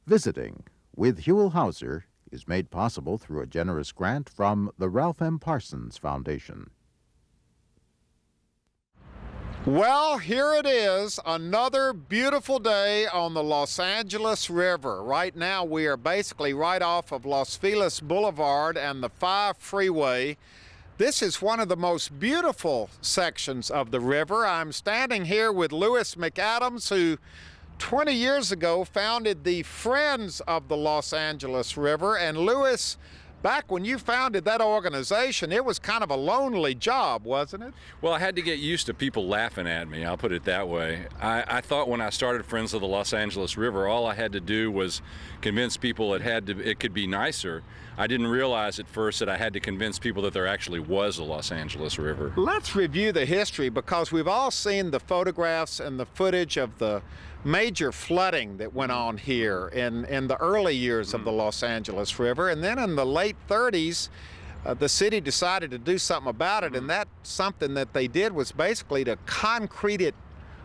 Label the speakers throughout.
Speaker 1: Visiting with Huell Hauser is made possible through a generous grant from the Ralph M. Parsons Foundation.
Speaker 2: Well, here it is, another beautiful day on the Los Angeles River. Right now we are basically right off of Los Feliz Boulevard and the 5 freeway. This is one of the most beautiful sections of the river. I'm standing here with Lewis McAdams, who 20 years ago founded the Friends of the Los Angeles River. And Lewis, back when you founded that organization, it was kind of a lonely job, wasn't it?
Speaker 3: Well, I had to get used to people laughing at me, I'll put it that way. I thought when I started Friends of the Los Angeles River, all I had to do was convince people it could be nicer. I didn't realize at first that I had to convince people that there actually was a Los Angeles River.
Speaker 2: Let's review the history, because we've all seen the photographs and the footage of the major flooding that went on here in the early years of the Los Angeles River. And then in the late 30s, the city decided to do something about it, and that something that they did was basically to concrete it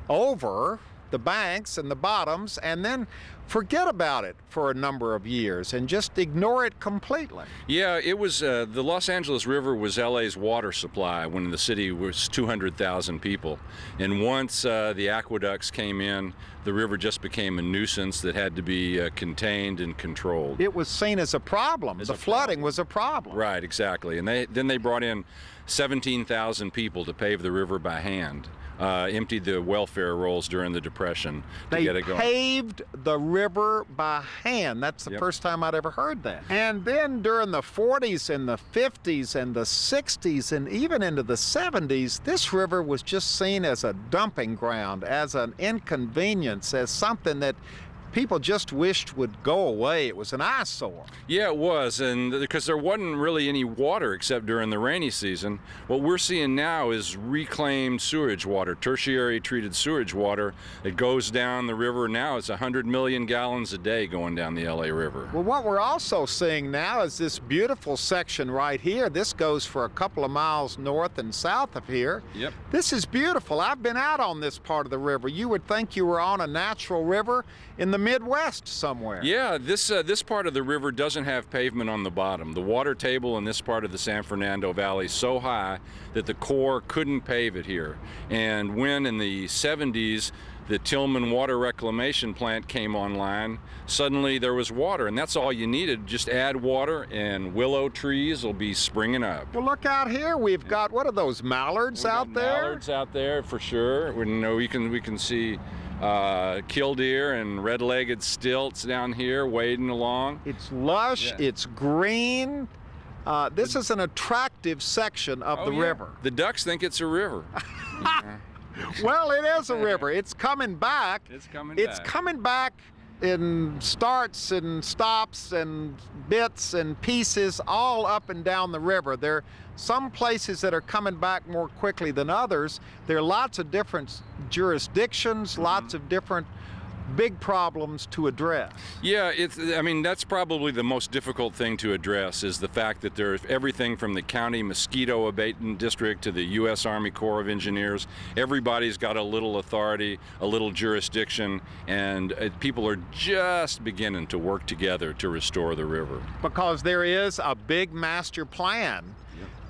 Speaker 2: over the banks and the bottoms and then forget about it for a number of years and just ignore it completely.
Speaker 3: Yeah, it was, the Los Angeles River was LA's water supply when the city was 200,000 people. And once the aqueducts came in, the river just became a nuisance that had to be contained and controlled.
Speaker 2: It was seen as a problem. The flooding was a problem.
Speaker 3: Right, exactly. And then they brought in 17,000 people to pave the river by hand. Emptied the welfare rolls during the Depression to get it going.
Speaker 2: They paved the river by hand. That's the first time I'd ever heard that. And then during the 40s and the 50s and the 60s and even into the 70s, this river was just seen as a dumping ground, as an inconvenience, as something that people just wished would go away. It was an eyesore.
Speaker 3: Yeah, it was, and because there wasn't really any water except during the rainy season. What we're seeing now is reclaimed sewage water, tertiary treated sewage water that goes down the river. Now it's 100 million gallons a day going down the LA River.
Speaker 2: Well, what we're also seeing now is this beautiful section right here. This goes for a couple of miles north and south of here.
Speaker 3: Yep.
Speaker 2: This is beautiful. I've been out on this part of the river. You would think you were on a natural river in the Midwest somewhere.
Speaker 3: Yeah, this part of the river doesn't have pavement on the bottom. The water table in this part of the San Fernando Valley is so high that the Corps couldn't pave it here. And when in the 70s the Tillman Water Reclamation Plant came online, suddenly there was water, and that's all you needed. Just add water and willow trees will be springing up.
Speaker 2: Well, look out here. We've got, what are those, mallards out there?
Speaker 3: Mallards out there for sure. We can see killdeer and red-legged stilts down here wading along.
Speaker 2: It's lush, it's green. This is an attractive section of the river.
Speaker 3: The ducks think it's a river.
Speaker 2: Well, it is a river. It's coming back.
Speaker 3: It's coming back
Speaker 2: in starts and stops and bits and pieces all up and down the river. There are some places that are coming back more quickly than others. There are lots of different jurisdictions, lots of different big problems to address.
Speaker 3: Yeah, I mean, that's probably the most difficult thing to address, is the fact that there's everything from the county mosquito abatement district to the U.S. Army Corps of Engineers. Everybody's got a little authority, a little jurisdiction, and people are just beginning to work together to restore the river.
Speaker 2: Because there is a big master plan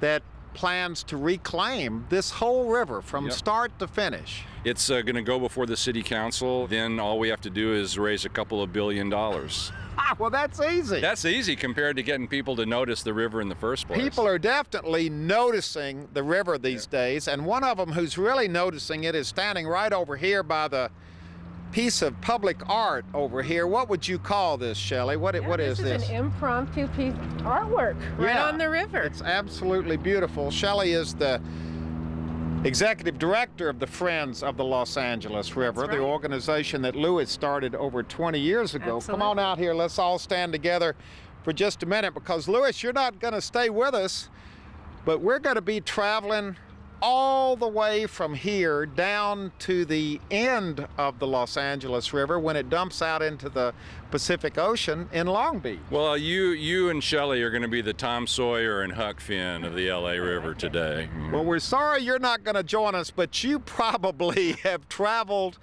Speaker 2: that plans to reclaim this whole river from start to finish.
Speaker 3: It's going to go before the city council. Then all we have to do is raise a couple of $2 billion.
Speaker 2: Well, that's easy.
Speaker 3: That's easy compared to getting people to notice the river in the first place.
Speaker 2: People are definitely noticing the river these days, and one of them who's really noticing it is standing right over here by the piece of public art over here. What would you call this, Shelley? What is this?
Speaker 4: This is an impromptu piece of artwork right on the river.
Speaker 2: It's absolutely beautiful. Shelley is the executive director of the Friends of the Los Angeles River, the organization that Lewis started over 20 years ago.
Speaker 4: Absolutely.
Speaker 2: Come on out here. Let's all stand together for just a minute, because Lewis, you're not going to stay with us, but we're going to be traveling all the way from here down to the end of the Los Angeles River when it dumps out into the Pacific Ocean in Long Beach.
Speaker 3: Well, you and Shelley are going to be the Tom Sawyer and Huck Finn of the LA River today.
Speaker 2: Well, we're sorry you're not going to join us, but you probably have traveled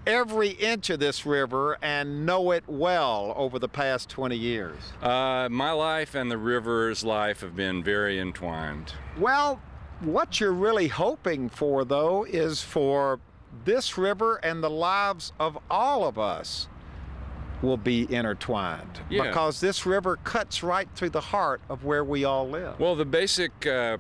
Speaker 2: every inch of this river and know it well over the past 20 years?
Speaker 3: My life and the river's life have been very entwined.
Speaker 2: Well, what you're really hoping for, though, is for this river and the lives of all of us will be intertwined.
Speaker 3: Yeah.
Speaker 2: Because this river cuts right through the heart of where we all live.
Speaker 3: Well, the basic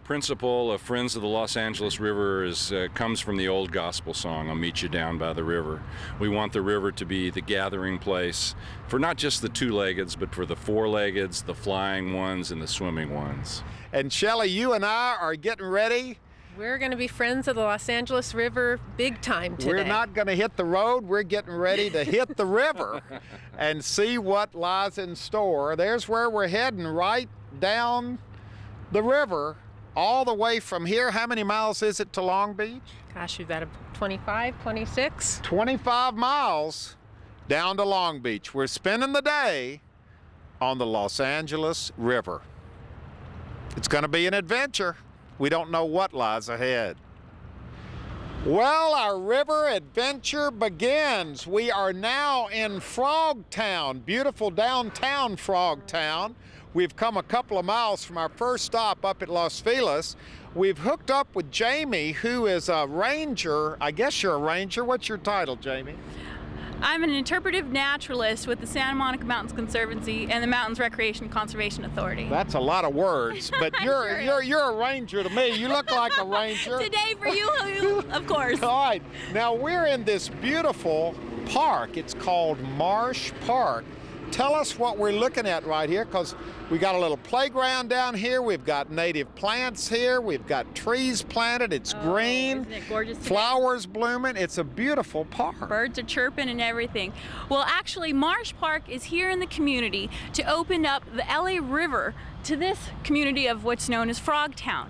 Speaker 3: principle of Friends of the Los Angeles River comes from the old gospel song, "I'll Meet You Down by the River." We want the river to be the gathering place for not just the two-leggeds, but for the four-leggeds, the flying ones, and the swimming ones.
Speaker 2: And Shelley, you and I are getting ready.
Speaker 4: We're going to be friends of the Los Angeles River big time today.
Speaker 2: We're not going to hit the road. We're getting ready to hit the river and see what lies in store. There's where we're heading, right down the river, all the way from here. How many miles is it to Long Beach?
Speaker 4: Gosh, we've got a 25, 26.
Speaker 2: 25 miles down to Long Beach. We're spending the day on the Los Angeles River. It's going to be an adventure. We don't know what lies ahead. Well, our river adventure begins. We are now in Frogtown, beautiful downtown Frogtown. We've come a couple of miles from our first stop up at Los Feliz. We've hooked up with Jamie, who is a ranger. I guess you're a ranger. What's your title, Jamie?
Speaker 5: I'm an interpretive naturalist with the Santa Monica Mountains Conservancy and the Mountains Recreation Conservation Authority.
Speaker 2: That's a lot of words, but you're a ranger to me. You look like a ranger.
Speaker 5: Today for you, of course.
Speaker 2: All right, now we're in this beautiful park. It's called Marsh Park. Tell us what we're looking at right here, because we got a little playground down here. We've got native plants here. We've got trees planted. It's green.
Speaker 5: Isn't it gorgeous today?
Speaker 2: Flowers blooming. It's a beautiful park.
Speaker 5: Birds are chirping and everything. Well, actually, Marsh Park is here in the community to open up the LA River to this community of what's known as Frogtown.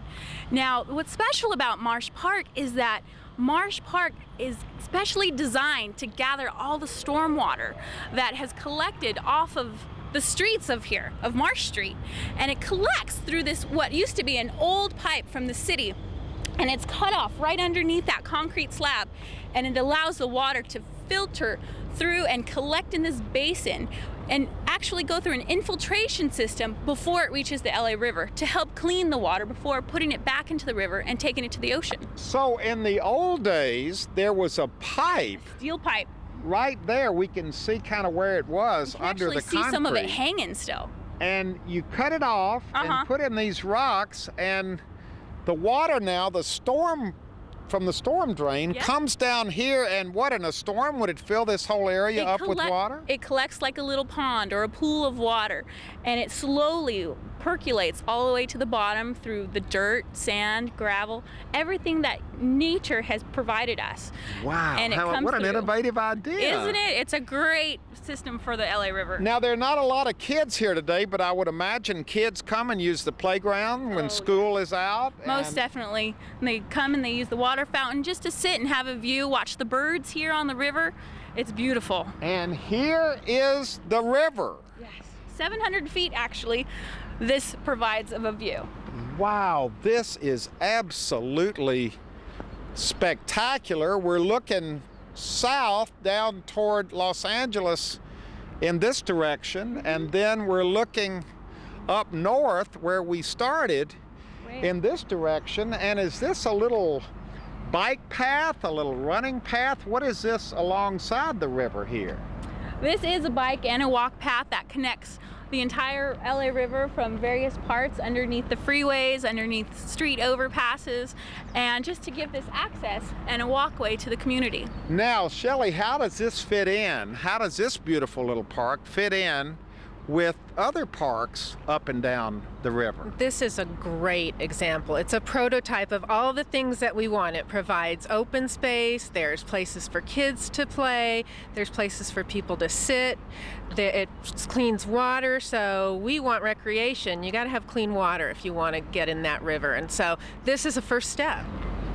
Speaker 5: Now, what's special about Marsh Park is that Marsh Park is specially designed to gather all the stormwater that has collected off of the streets of here, of Marsh Street, and it collects through this, what used to be an old pipe from the city, and it's cut off right underneath that concrete slab, and it allows the water to filter through and collect in this basin and actually go through an infiltration system before it reaches the LA River to help clean the water before putting it back into the river and taking it to the ocean.
Speaker 2: So in the old days, there was a pipe.
Speaker 5: Steel pipe.
Speaker 2: Right there, we can see kind of where it was under the concrete.
Speaker 5: You can actually see some of it hanging still.
Speaker 2: And you cut it off and put in these rocks, and the water now, the storm from the storm drain comes down here, and what, in a storm, would it fill this whole area up with water?
Speaker 5: It collects like a little pond or a pool of water, and it slowly percolates all the way to the bottom through the dirt, sand, gravel, everything that nature has provided us.
Speaker 2: Wow,
Speaker 5: and
Speaker 2: what an innovative idea.
Speaker 5: Isn't it? It's a great system for the LA River.
Speaker 2: Now, there are not a lot of kids here today, but I would imagine kids come and use the playground when school is out.
Speaker 5: Most definitely. And they come and they use the water fountain just to sit and have a view, watch the birds here on the river. It's beautiful.
Speaker 2: And here is the river.
Speaker 5: Yes, 700 feet actually. This provides of a view.
Speaker 2: Wow, this is absolutely spectacular. We're looking south down toward Los Angeles in this direction, and then we're looking up north where we started in this direction. And is this a little bike path, a little running path? What is this alongside the river here?
Speaker 5: This is a bike and a walk path that connects the entire LA River from various parts underneath the freeways, underneath street overpasses, and just to give this access and a walkway to the community.
Speaker 2: Now, Shelley, how does this fit in? How does this beautiful little park fit in with other parks up and down the river?
Speaker 4: This is a great example. It's a prototype of all the things that we want. It provides open space, there's places for kids to play, there's places for people to sit, it cleans water, so we want recreation. You got to have clean water if you want to get in that river, and so this is a first step.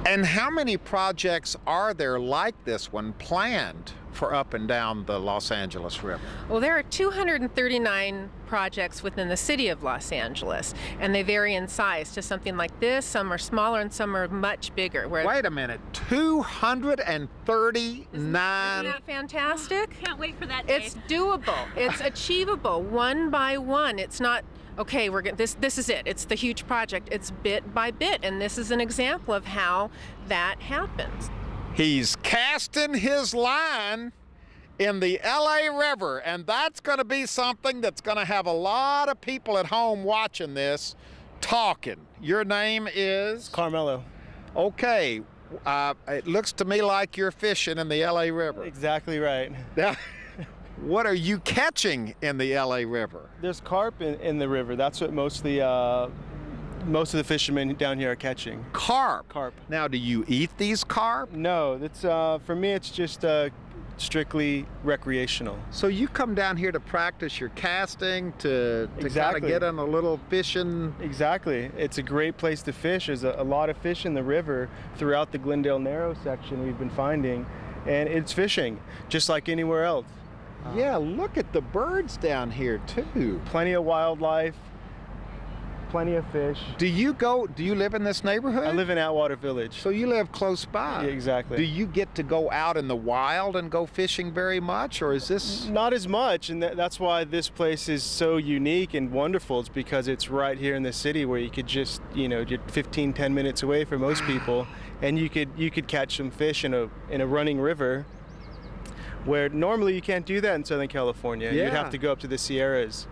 Speaker 2: And how many projects are there like this one planned for up and down the Los Angeles River?
Speaker 4: Well, there are 239 projects within the city of Los Angeles, and they vary in size to something like this. Some are smaller and some are much bigger.
Speaker 2: Wait a minute, 239.
Speaker 4: Isn't that fantastic?
Speaker 5: Can't wait for that day.
Speaker 4: It's doable. It's achievable one by one. It's not, okay, this is it. It's the huge project. It's bit by bit, and this is an example of how that happens.
Speaker 2: He's casting his line in the LA River, and that's going to be something that's going to have a lot of people at home watching this talking. Your name is?
Speaker 6: Carmelo.
Speaker 2: Okay, it looks to me like you're fishing in the LA River.
Speaker 6: Exactly right.
Speaker 2: Now, what are you catching in the LA River?
Speaker 6: There's carp in the river. That's what most of the fishermen down here are catching.
Speaker 2: Carp?
Speaker 6: Carp.
Speaker 2: Now, do you eat these carp?
Speaker 6: No, it's for me it's just strictly recreational.
Speaker 2: So you come down here to practice your casting, to kind of
Speaker 6: Exactly.
Speaker 2: get in a little fishing?
Speaker 6: Exactly. It's a great place to fish. There's a lot of fish in the river throughout the Glendale Narrow section we've been finding, and it's fishing just like anywhere else.
Speaker 2: Yeah, look at the birds down here too.
Speaker 6: Plenty of wildlife, plenty of fish.
Speaker 2: Do you live in this neighborhood?
Speaker 6: I live in Atwater Village.
Speaker 2: So you live close by?
Speaker 6: Yeah, exactly.
Speaker 2: Do you get to go out in the wild and go fishing very much, or is this?
Speaker 6: Not as much, and that's why this place is so unique and wonderful. It's because it's right here in the city where you could just, get 15, 10 minutes away from most people, and you could catch some fish in a running river, where normally you can't do that in Southern California.
Speaker 2: Yeah.
Speaker 6: You'd have to go up to the Sierras.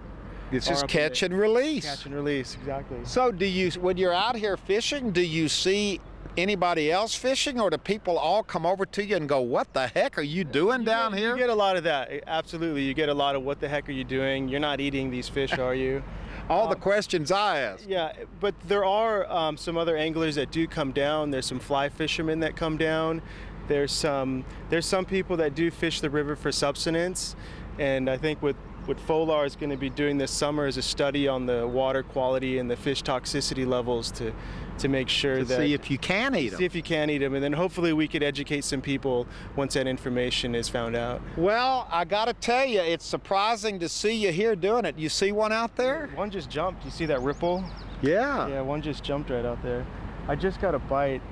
Speaker 2: It's
Speaker 6: Or
Speaker 2: just
Speaker 6: up
Speaker 2: catch
Speaker 6: in
Speaker 2: and release.
Speaker 6: Catch and release, exactly.
Speaker 2: So when you're out here fishing, do you see anybody else fishing, or do people all come over to you and go, what the heck are you doing down here?
Speaker 6: You get a lot of that, absolutely. You get a lot of what the heck are you doing? You're not eating these fish, are you?
Speaker 2: All the questions I ask.
Speaker 6: Yeah, but there are some other anglers that do come down. There's some fly fishermen that come down. There's some people that do fish the river for subsistence, and I think what FOLAR is going to be doing this summer is a study on the water quality and the fish toxicity levels to make sure
Speaker 2: To
Speaker 6: that
Speaker 2: see if you can eat them.
Speaker 6: see if you can eat them, and then hopefully we could educate some people once that information is found out.
Speaker 2: Well, I got to tell you, it's surprising to see you here doing it. You see one out there?
Speaker 6: One just jumped. You see that ripple?
Speaker 2: Yeah.
Speaker 6: Yeah, one just jumped right out there. I just got a bite.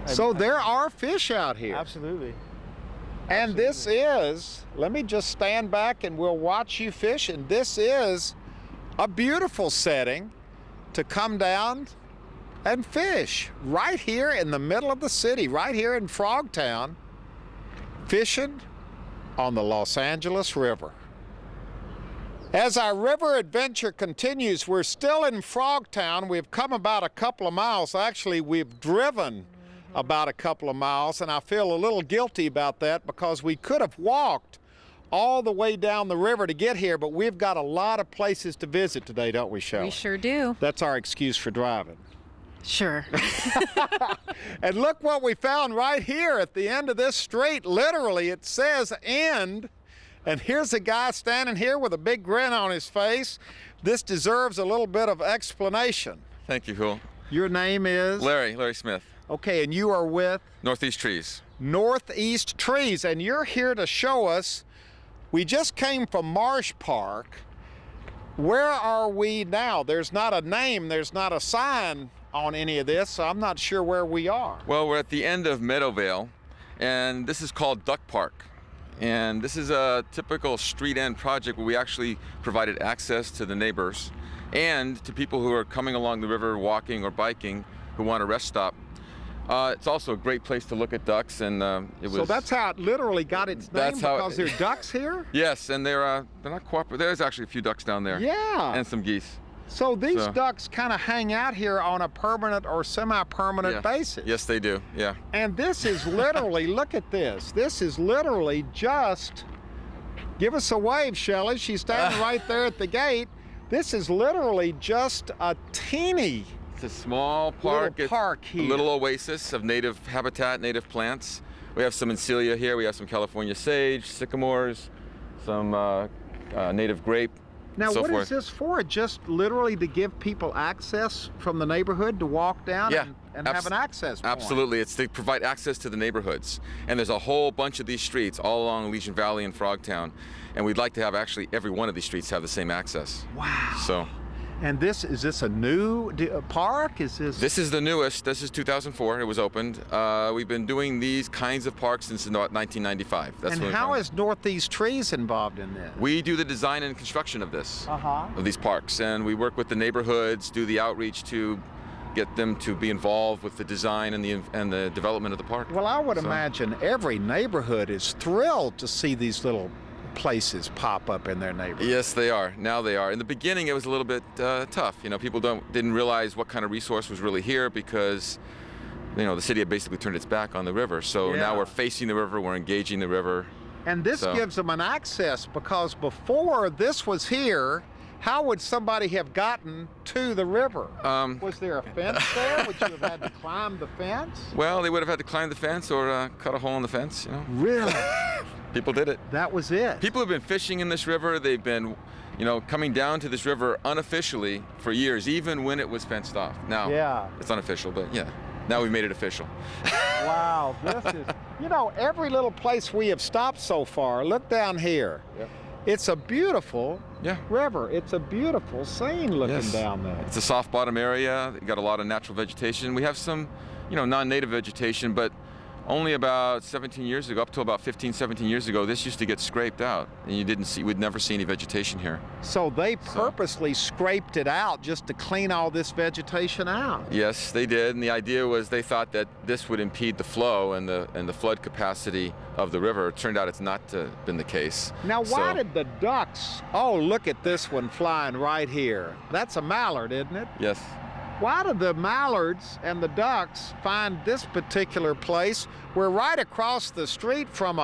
Speaker 2: So there are fish out here.
Speaker 6: Absolutely.
Speaker 2: And this is, let me just stand back and we'll watch you fish. And this is a beautiful setting to come down and fish right here in the middle of the city, right here in Frogtown, fishing on the Los Angeles River. As our river adventure continues, we're still in Frogtown. We've come about a couple of miles. Actually, we've driven about a couple of miles, and I feel a little guilty about that because we could have walked all the way down the river to get here, but we've got a lot of places to visit today, don't we, Shelley?
Speaker 4: We sure do.
Speaker 2: That's our excuse for driving.
Speaker 4: Sure.
Speaker 2: And look what we found right here at the end of this street. Literally, it says end. And here's a guy standing here with a big grin on his face. This deserves a little bit of explanation.
Speaker 7: Thank you, Phil.
Speaker 2: Your name is?
Speaker 7: Larry Smith,
Speaker 2: Okay, and you are with?
Speaker 7: Northeast Trees.
Speaker 2: Northeast Trees, and you're here to show us. We just came from Marsh Park. Where are we now? There's not a name, there's not a sign on any of this, so I'm not sure where we are.
Speaker 7: Well, we're at the end of Meadowvale, and this is called Duck Park. And this is a typical street end project where we actually provided access to the neighbors and to people who are coming along the river, walking or biking, who want a rest stop. It's also a great place to look at ducks, and it was.
Speaker 2: So that's how it literally got its name,
Speaker 7: That's how
Speaker 2: because there are ducks here?
Speaker 7: Yes, and they're not cooperative. There's actually a few ducks down there.
Speaker 2: Yeah.
Speaker 7: And some geese.
Speaker 2: So these
Speaker 7: So-
Speaker 2: ducks kind of hang out here on a permanent or semi-permanent
Speaker 7: Yeah.
Speaker 2: basis.
Speaker 7: Yes, they do. Yeah.
Speaker 2: And this is literally, look at this. This is literally just, give us a wave, Shelley. She's standing right there at the gate. This is literally just a teeny
Speaker 7: It's a small park.
Speaker 2: little park
Speaker 7: It's
Speaker 2: here.
Speaker 7: a little oasis of native habitat, native plants. We have some Encilia here. We have some California sage, sycamores, some native grape,
Speaker 2: Now,
Speaker 7: so
Speaker 2: what
Speaker 7: forth.
Speaker 2: is this for? Just literally to give people access from the neighborhood to walk down
Speaker 7: Yeah,
Speaker 2: and have an access point?
Speaker 7: Absolutely. It's to provide access to the neighborhoods. And there's a whole bunch of these streets all along Elysian Valley and Frogtown. And we'd like to have actually every one of these streets have the same access.
Speaker 2: Wow.
Speaker 7: So
Speaker 2: And is this a new park? Is this?
Speaker 7: this is the newest. This is 2004. It was opened. We've been doing these kinds of parks since about 1995. That's
Speaker 2: And
Speaker 7: when we
Speaker 2: how
Speaker 7: found-
Speaker 2: is Northeast Trees involved in this?
Speaker 7: We do the design and construction of this, of these parks, and we work with the neighborhoods, do the outreach to get them to be involved with the design and the development of the park.
Speaker 2: Well, I would
Speaker 7: So-
Speaker 2: imagine every neighborhood is thrilled to see these little places pop up in their neighborhood.
Speaker 7: Yes, they are. Now they are. In the beginning, it was a little bit tough. You know, people didn't realize what kind of resource was really here because, you know, the city had basically turned its back on the river. So
Speaker 2: Yeah.
Speaker 7: now we're facing the river, we're engaging the river.
Speaker 2: And this
Speaker 7: So-
Speaker 2: gives them an access, because before this was here, how would somebody have gotten to the river? Was there a fence there? Would you have had to climb the fence?
Speaker 7: Well, they would have had to climb the fence or cut a hole in the fence. You know,
Speaker 2: Really?
Speaker 7: people did it.
Speaker 2: That was it?
Speaker 7: People have been fishing in this river. They've been, you know, coming down to this river unofficially for years, even when it was fenced off. Now,
Speaker 2: Yeah.
Speaker 7: it's unofficial, but yeah, now we've made it official.
Speaker 2: Wow, this is, you know, every little place we have stopped so far, look down here.
Speaker 7: Yep.
Speaker 2: It's a beautiful
Speaker 7: Yeah.
Speaker 2: river. It's a beautiful scene looking
Speaker 7: Yes.
Speaker 2: down there.
Speaker 7: It's a soft bottom area. You've got a lot of natural vegetation. We have some, you know, non-native vegetation, but only about 17 years ago, up to about 15, 17 years ago, this used to get scraped out, and we'd never see any vegetation here.
Speaker 2: So they purposely scraped it out just to clean all this vegetation out.
Speaker 7: Yes, they did, and the idea was they thought that this would impede the flow and the flood capacity of the river. It turned out it's not been the case.
Speaker 2: Now, why
Speaker 7: So-
Speaker 2: did the ducks, oh, look at this one flying right here. That's a mallard, isn't it?
Speaker 7: Yes.
Speaker 2: Why did the mallards and the ducks find this particular place? We're right across the street from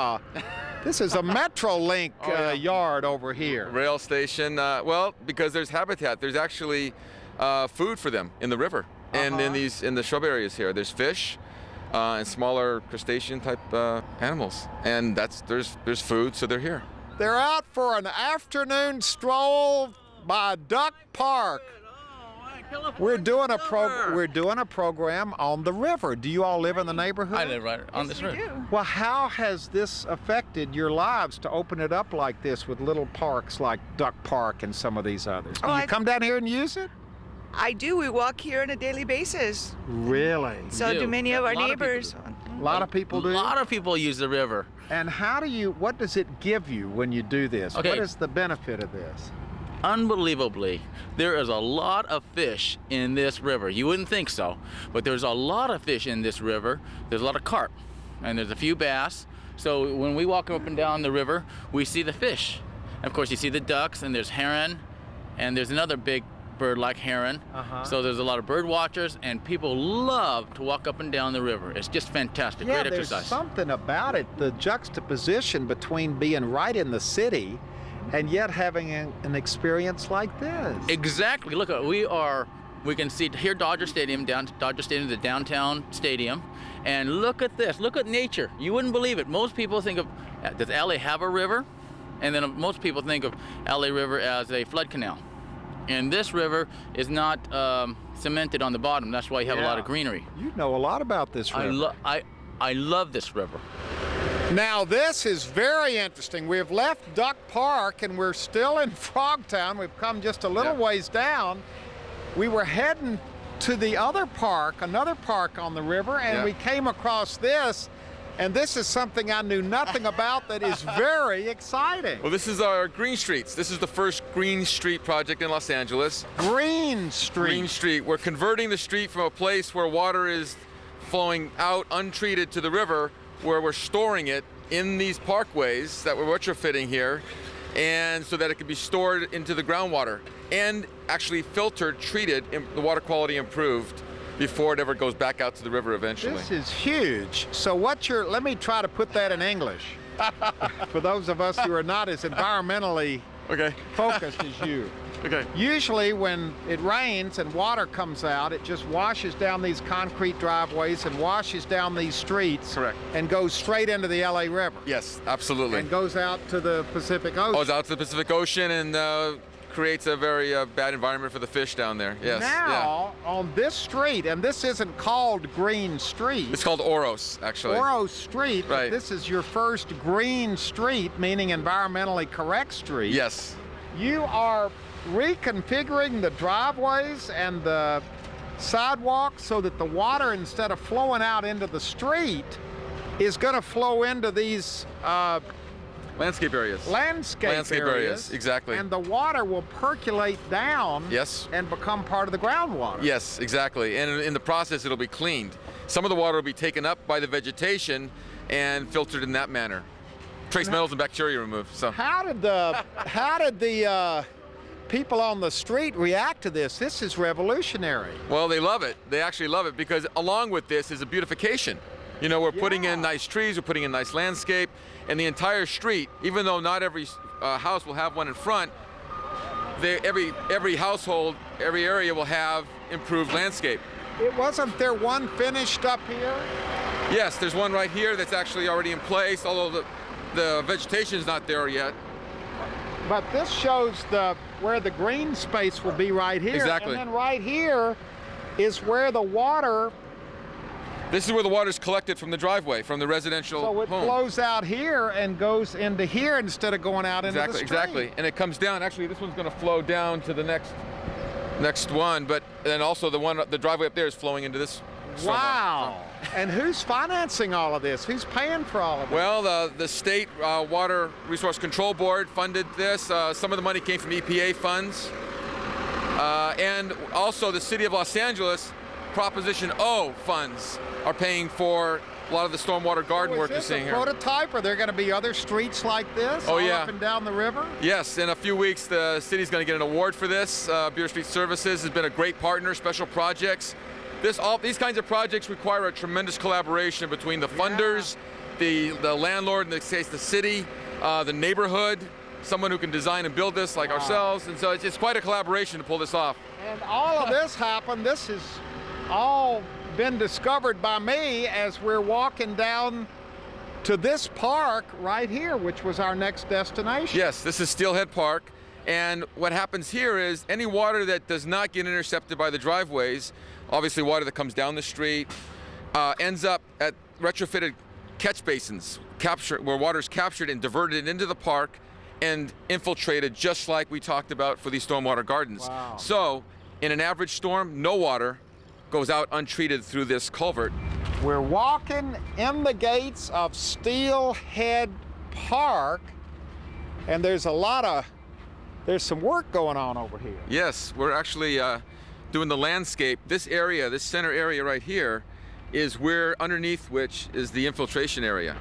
Speaker 2: this is a Metrolink yard over here.
Speaker 7: Rail station, well, because there's habitat. There's actually food for them in the river and in the shrub areas here. There's fish and smaller crustacean type animals, and there's food, so they're here.
Speaker 2: They're out for an afternoon stroll by Duck Park. We're doing a program on the river. Do you all live in the neighborhood?
Speaker 8: I live right on this river.
Speaker 2: Well, how has this affected your lives to open it up like this with little parks like Duck Park and some of these others? Do you come down here and use it?
Speaker 9: I do. We walk here on a daily basis.
Speaker 2: Really?
Speaker 9: So do many of our neighbors.
Speaker 2: A lot of people do?
Speaker 8: A lot of people use the river.
Speaker 2: And what does it give you when you do this?
Speaker 8: Okay.
Speaker 2: What is the benefit of this?
Speaker 8: Unbelievably, there is a lot of fish in this river. You wouldn't think so, but there's a lot of fish in this river. There's a lot of carp, and there's a few bass. So when we walk up and down the river, we see the fish. And of course, you see the ducks, and there's heron, and there's another big bird like heron. So there's a lot of bird watchers, and people love to walk up and down the river. It's just fantastic,
Speaker 2: Yeah,
Speaker 8: great
Speaker 2: there's
Speaker 8: exercise.
Speaker 2: something about it, the juxtaposition between being right in the city and yet having an experience like this.
Speaker 8: Exactly. Look, we can see here Dodger Stadium, the downtown stadium, and look at this. Look at nature. You wouldn't believe it. Most people think of, does LA have a river? And then most people think of LA River as a flood canal. And this river is not cemented on the bottom. That's why you have a lot of greenery.
Speaker 2: You know a lot about this river.
Speaker 8: I love this river.
Speaker 2: Now, this is very interesting. We've left Duck Park and we're still in Frogtown. We've come just a little ways down. We were heading to the other park, another park on the river, and we came across this. And this is something I knew nothing about that is very exciting.
Speaker 7: Well, this is our Green Streets. This is the first Green Street project in Los Angeles.
Speaker 2: Green Street.
Speaker 7: Green Street. We're converting the street from a place where water is flowing out untreated to the river, where we're storing it in these parkways that we're retrofitting here, and so that it can be stored into the groundwater and actually filtered, treated, the water quality improved before it ever goes back out to the river eventually.
Speaker 2: This is huge. So let me try to put that in English for those of us who are not as environmentally focused as you.
Speaker 7: Okay.
Speaker 2: Usually when it rains and water comes out, it just washes down these concrete driveways and washes down these streets.
Speaker 7: Correct.
Speaker 2: And goes straight into the LA River.
Speaker 7: Yes, absolutely.
Speaker 2: And goes out to the Pacific Ocean.
Speaker 7: Goes out to the Pacific Ocean and creates a very bad environment for the fish down there. Yes.
Speaker 2: Now, on this street, and this isn't called Green Street.
Speaker 7: It's called Oros, actually.
Speaker 2: Oros Street,
Speaker 7: Right.
Speaker 2: but this is your first green street, meaning environmentally correct street.
Speaker 7: Yes.
Speaker 2: You are reconfiguring the driveways and the sidewalks so that the water, instead of flowing out into the street, is going to flow into these
Speaker 7: Landscape areas.
Speaker 2: landscape
Speaker 7: areas, exactly.
Speaker 2: And the water will percolate down
Speaker 7: Yes.
Speaker 2: and become part of the groundwater.
Speaker 7: Yes, exactly. And in the process, it'll be cleaned. Some of the water will be taken up by the vegetation and filtered in that manner. Trace metals and bacteria removed. So
Speaker 2: How did the people on the street react to this? This is revolutionary.
Speaker 7: well, they love it. They actually love it because along with this is a beautification. You know, we're putting in nice trees, we're putting in nice landscape, and the entire street, even though not every house will have one in front, every household, every area will have improved landscape.
Speaker 2: Wasn't there one finished up here?
Speaker 7: Yes, there's one right here that's actually already in place, although the vegetation is not there yet.
Speaker 2: But this shows where the green space will be right here.
Speaker 7: Exactly.
Speaker 2: And then right here is where the water,
Speaker 7: This is where the water is collected from the driveway, from the residential
Speaker 2: so it
Speaker 7: home.
Speaker 2: flows out here and goes into here instead of going out into the street.
Speaker 7: Exactly. And it comes down. Actually, this one's going to flow down to the next one, but then also the driveway up there is flowing into this.
Speaker 2: Wow. And who's financing all of this? Who's paying for all of this?
Speaker 7: Well, the state Water Resource Control Board funded this. Some of the money came from EPA funds. And also the City of Los Angeles Proposition O funds are paying for a lot of the stormwater garden work you're seeing here.
Speaker 2: Prototype? Are there going to be other streets like this all up and down the river?
Speaker 7: Yes, in a few weeks the city's going to get an award for this. Bureau Street Services has been a great partner, special projects. These kinds of projects require a tremendous collaboration between the funders, the landlord, in this case the city, the neighborhood, someone who can design and build this like ourselves, and so it's quite a collaboration to pull this off.
Speaker 2: And all of this happened, this has all been discovered by me as we're walking down to this park right here, which was our next destination.
Speaker 7: Yes, this is Steelhead Park, and what happens here is any water that does not get intercepted by the driveways, obviously water that comes down the street, ends up at retrofitted catch basins, where water is captured and diverted into the park and infiltrated, just like we talked about for these stormwater gardens.
Speaker 2: Wow.
Speaker 7: So in an average storm, no water goes out untreated through this culvert.
Speaker 2: We're walking in the gates of Steelhead Park, and there's some work going on over here.
Speaker 7: Yes, we're actually doing the landscape. This area, this center area right here, is where underneath which is the infiltration area.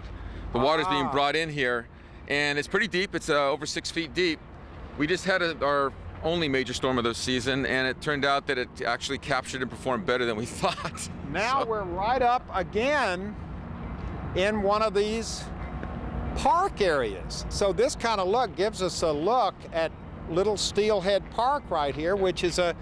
Speaker 7: The water's being brought in here, and it's pretty deep. It's over 6 feet deep. We just had our only major storm of the season, and it turned out that it actually captured and performed better than we thought.
Speaker 2: Now we're right up again in one of these park areas. So this kind of look gives us a look at little Steelhead Park right here, which is a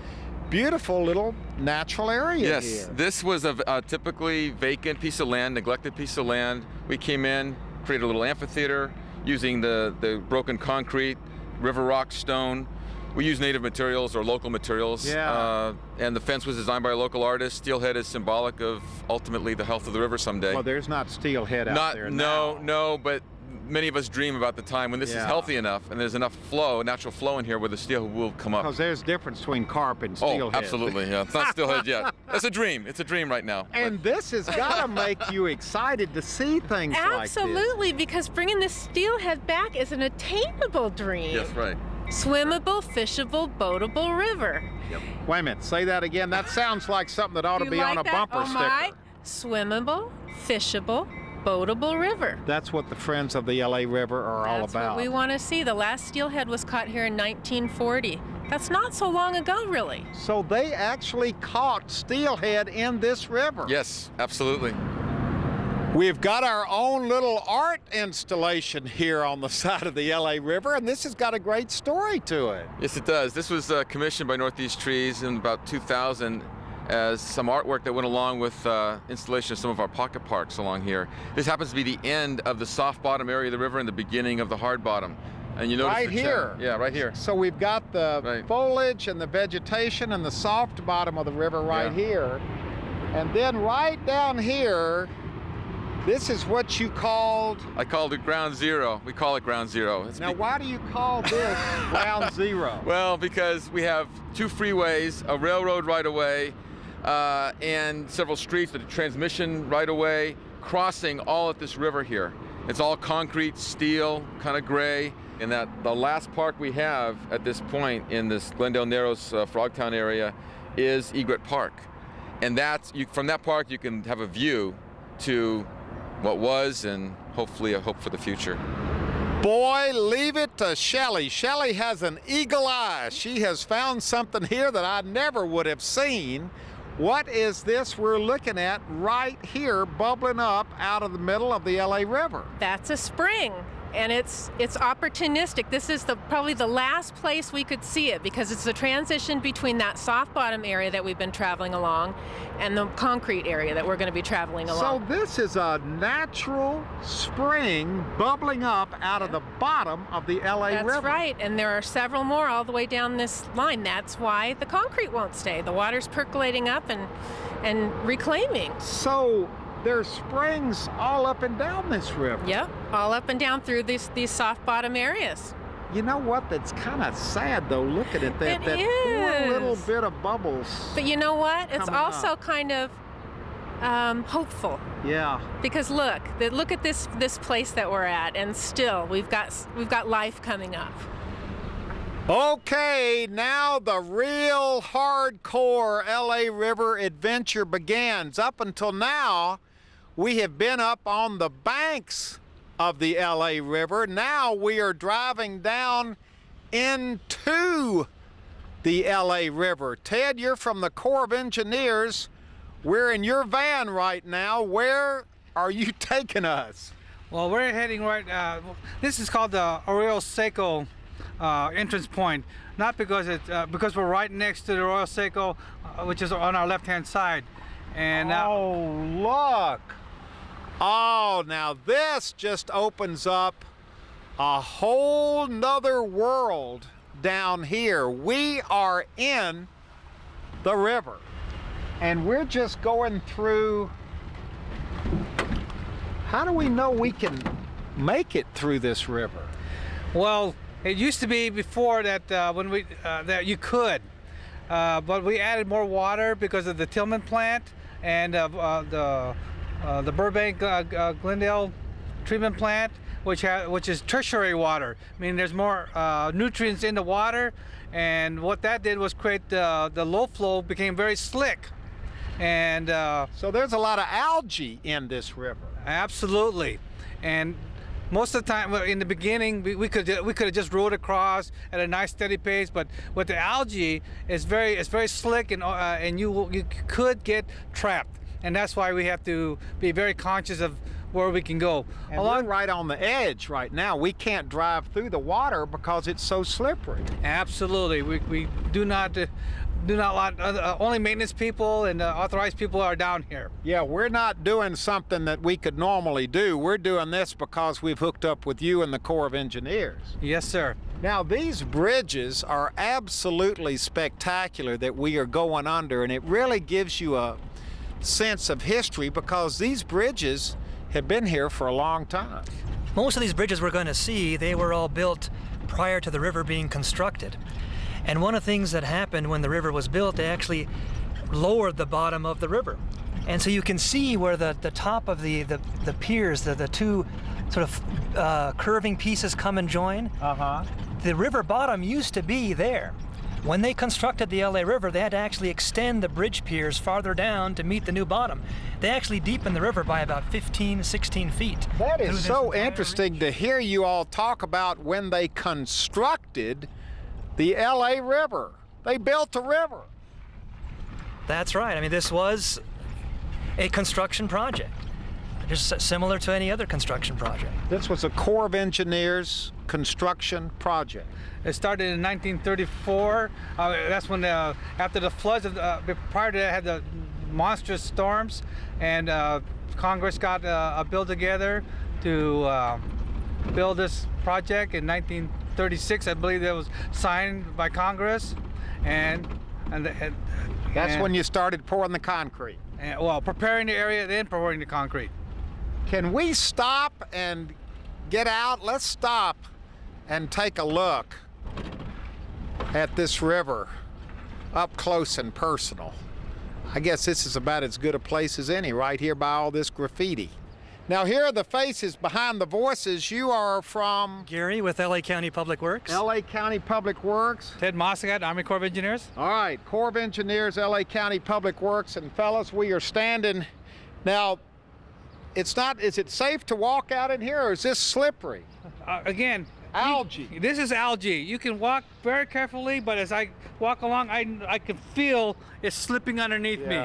Speaker 2: beautiful little natural area
Speaker 7: Yes,
Speaker 2: here.
Speaker 7: this was a typically vacant piece of land, neglected piece of land. We came in, created a little amphitheater using the broken concrete, river rock stone. We use native materials or local materials.
Speaker 2: Yeah.
Speaker 7: And the fence was designed by a local artist. Steelhead is symbolic of ultimately the health of the river someday.
Speaker 2: Well, there's not steelhead out there now.
Speaker 7: No, but many of us dream about the time when this is healthy enough and there's enough flow, natural flow in here where the steelhead will come up.
Speaker 2: Because there's a difference between carp and steelhead.
Speaker 7: Oh, absolutely, yeah. It's not steelhead yet. That's a dream. It's a dream right now.
Speaker 2: And this has got to make you excited to see things like this.
Speaker 4: Absolutely, because bringing the steelhead back is an attainable dream.
Speaker 7: Yes, right.
Speaker 4: Swimmable, fishable, boatable river.
Speaker 2: Yep. Wait a minute, say that again. That sounds like something that ought to
Speaker 4: You
Speaker 2: be
Speaker 4: like
Speaker 2: on a
Speaker 4: that?
Speaker 2: bumper sticker.
Speaker 4: My swimmable, fishable, boatable river.
Speaker 2: That's what the Friends of the LA River are all
Speaker 4: That's
Speaker 2: about.
Speaker 4: what we want to see. The last steelhead was caught here in 1940. That's not so long ago, really.
Speaker 2: So they actually caught steelhead in this river.
Speaker 7: Yes, absolutely.
Speaker 2: We've got our own little art installation here on the side of the LA River, and this has got a great story to it.
Speaker 7: Yes, it does. This was commissioned by Northeast Trees in about 2000 as some artwork that went along with installation of some of our pocket parks along here. This happens to be the end of the soft bottom area of the river and the beginning of the hard bottom. And you notice
Speaker 2: Right
Speaker 7: the
Speaker 2: here.
Speaker 7: Yeah, right here.
Speaker 2: So we've got the
Speaker 7: Right.
Speaker 2: foliage and the vegetation and the soft bottom of the river right
Speaker 7: Yeah.
Speaker 2: here. And then right down here, this is what you called.
Speaker 7: I called it ground zero. We call it ground zero.
Speaker 2: Now, why do you call this ground zero?
Speaker 7: Well, because we have 2 freeways, a railroad right-of-way, and several streets with a transmission right-of-way crossing all at this river here. It's all concrete, steel, kind of gray. And that the last park we have at this point in this Glendale Narrows Frogtown area is Egret Park. And that's, from that park you can have a view to what was and hopefully a hope for the future.
Speaker 2: Boy, leave it to Shelley. Shelley has an eagle eye. She has found something here that I never would have seen. What is this we're looking at right here bubbling up out of the middle of the LA River?
Speaker 4: That's a spring, and it's opportunistic. This is probably the last place we could see it because it's the transition between that soft bottom area that we've been traveling along and the concrete area that we're going to be traveling along.
Speaker 2: So this is a natural spring bubbling up out of the bottom of the LA River.
Speaker 4: That's right, and there are several more all the way down this line. That's why the concrete won't stay. The water's percolating up and reclaiming.
Speaker 2: So there's springs all up and down this river.
Speaker 4: Yep, all up and down through these soft bottom areas.
Speaker 2: You know what? That's kind of sad, though, looking at that.
Speaker 4: It
Speaker 2: that
Speaker 4: is.
Speaker 2: poor little bit of bubbles.
Speaker 4: But you know what? It's
Speaker 2: coming
Speaker 4: also
Speaker 2: up.
Speaker 4: kind of hopeful.
Speaker 2: Yeah.
Speaker 4: Because look at this place that we're at, and still we've got life coming up.
Speaker 2: Okay, now the real hardcore LA River adventure begins. Up until now, we have been up on the banks of the LA River. Now we are driving down into the LA River. Ted, you're from the Corps of Engineers. We're in your van right now. Where are you taking us?
Speaker 10: Well, we're heading right, this is called the Arroyo Seco entrance point. Not because because we're right next to the Arroyo Seco, which is on our left-hand side. And
Speaker 2: oh, look. Oh, now this just opens up a whole nother world down here. We are in the river, and we're just going through. How do we know we can make it through this river?
Speaker 10: well, it used to be before that when we that you could, but we added more water because of the Tillman plant and the Burbank Glendale treatment plant, which is tertiary water, meaning there's more nutrients in the water, and what that did was create the low flow became very slick, and
Speaker 2: so there's a lot of algae in this river.
Speaker 10: Absolutely, and most of the time, in the beginning, we could have just rode across at a nice steady pace. But with the algae, it's very slick, and you could get trapped, and that's why we have to be very conscious of where we can go.
Speaker 2: And we're right on the edge right now. We can't drive through the water because it's so slippery.
Speaker 10: Absolutely, we do not only maintenance people and authorized people are down here.
Speaker 2: Yeah, we're not doing something that we could normally do. We're doing this because we've hooked up with you and the Corps of Engineers.
Speaker 10: Yes, sir.
Speaker 2: Now, these bridges are absolutely spectacular that we are going under, and it really gives you a sense of history because these bridges have been here for a long time.
Speaker 11: Most of these bridges we're going to see, they were all built prior to the river being constructed. And one of the things that happened when the river was built, they actually lowered the bottom of the river. And so you can see where the top of the piers, the two sort of curving pieces come and join. The river bottom used to be there. When they constructed the LA River, they had to actually extend the bridge piers farther down to meet the new bottom. They actually deepened the river by about 15, 16 feet.
Speaker 2: That is so interesting to hear you all talk about when they constructed the LA River. They built a river.
Speaker 11: That's right. I mean, this was a construction project, just similar to any other construction project.
Speaker 2: This was a Corps of Engineers construction project.
Speaker 10: It started in 1934. That's when, after the floods, prior to that, had the monstrous storms, and Congress got a bill together to build this project in 1934. 1936, I believe, that was signed by Congress, and
Speaker 2: That's when you started pouring the concrete.
Speaker 10: Well, preparing the area, then pouring the concrete.
Speaker 2: Can we stop and get out? Let's stop and take a look at this river up close and personal. I guess this is about as good a place as any, right here by all this graffiti. Now, here are the faces behind the voices. You are from?
Speaker 11: Gary with LA County Public Works.
Speaker 2: LA County Public Works.
Speaker 10: Ted Mossigat, Army Corps of Engineers.
Speaker 2: All right, Corps of Engineers, LA County Public Works. And fellas, we are standing. Now, is it safe to walk out in here, or is this slippery?
Speaker 10: Again,
Speaker 2: algae.
Speaker 10: This is algae. You can walk very carefully, but as I walk along, I can feel it slipping underneath me.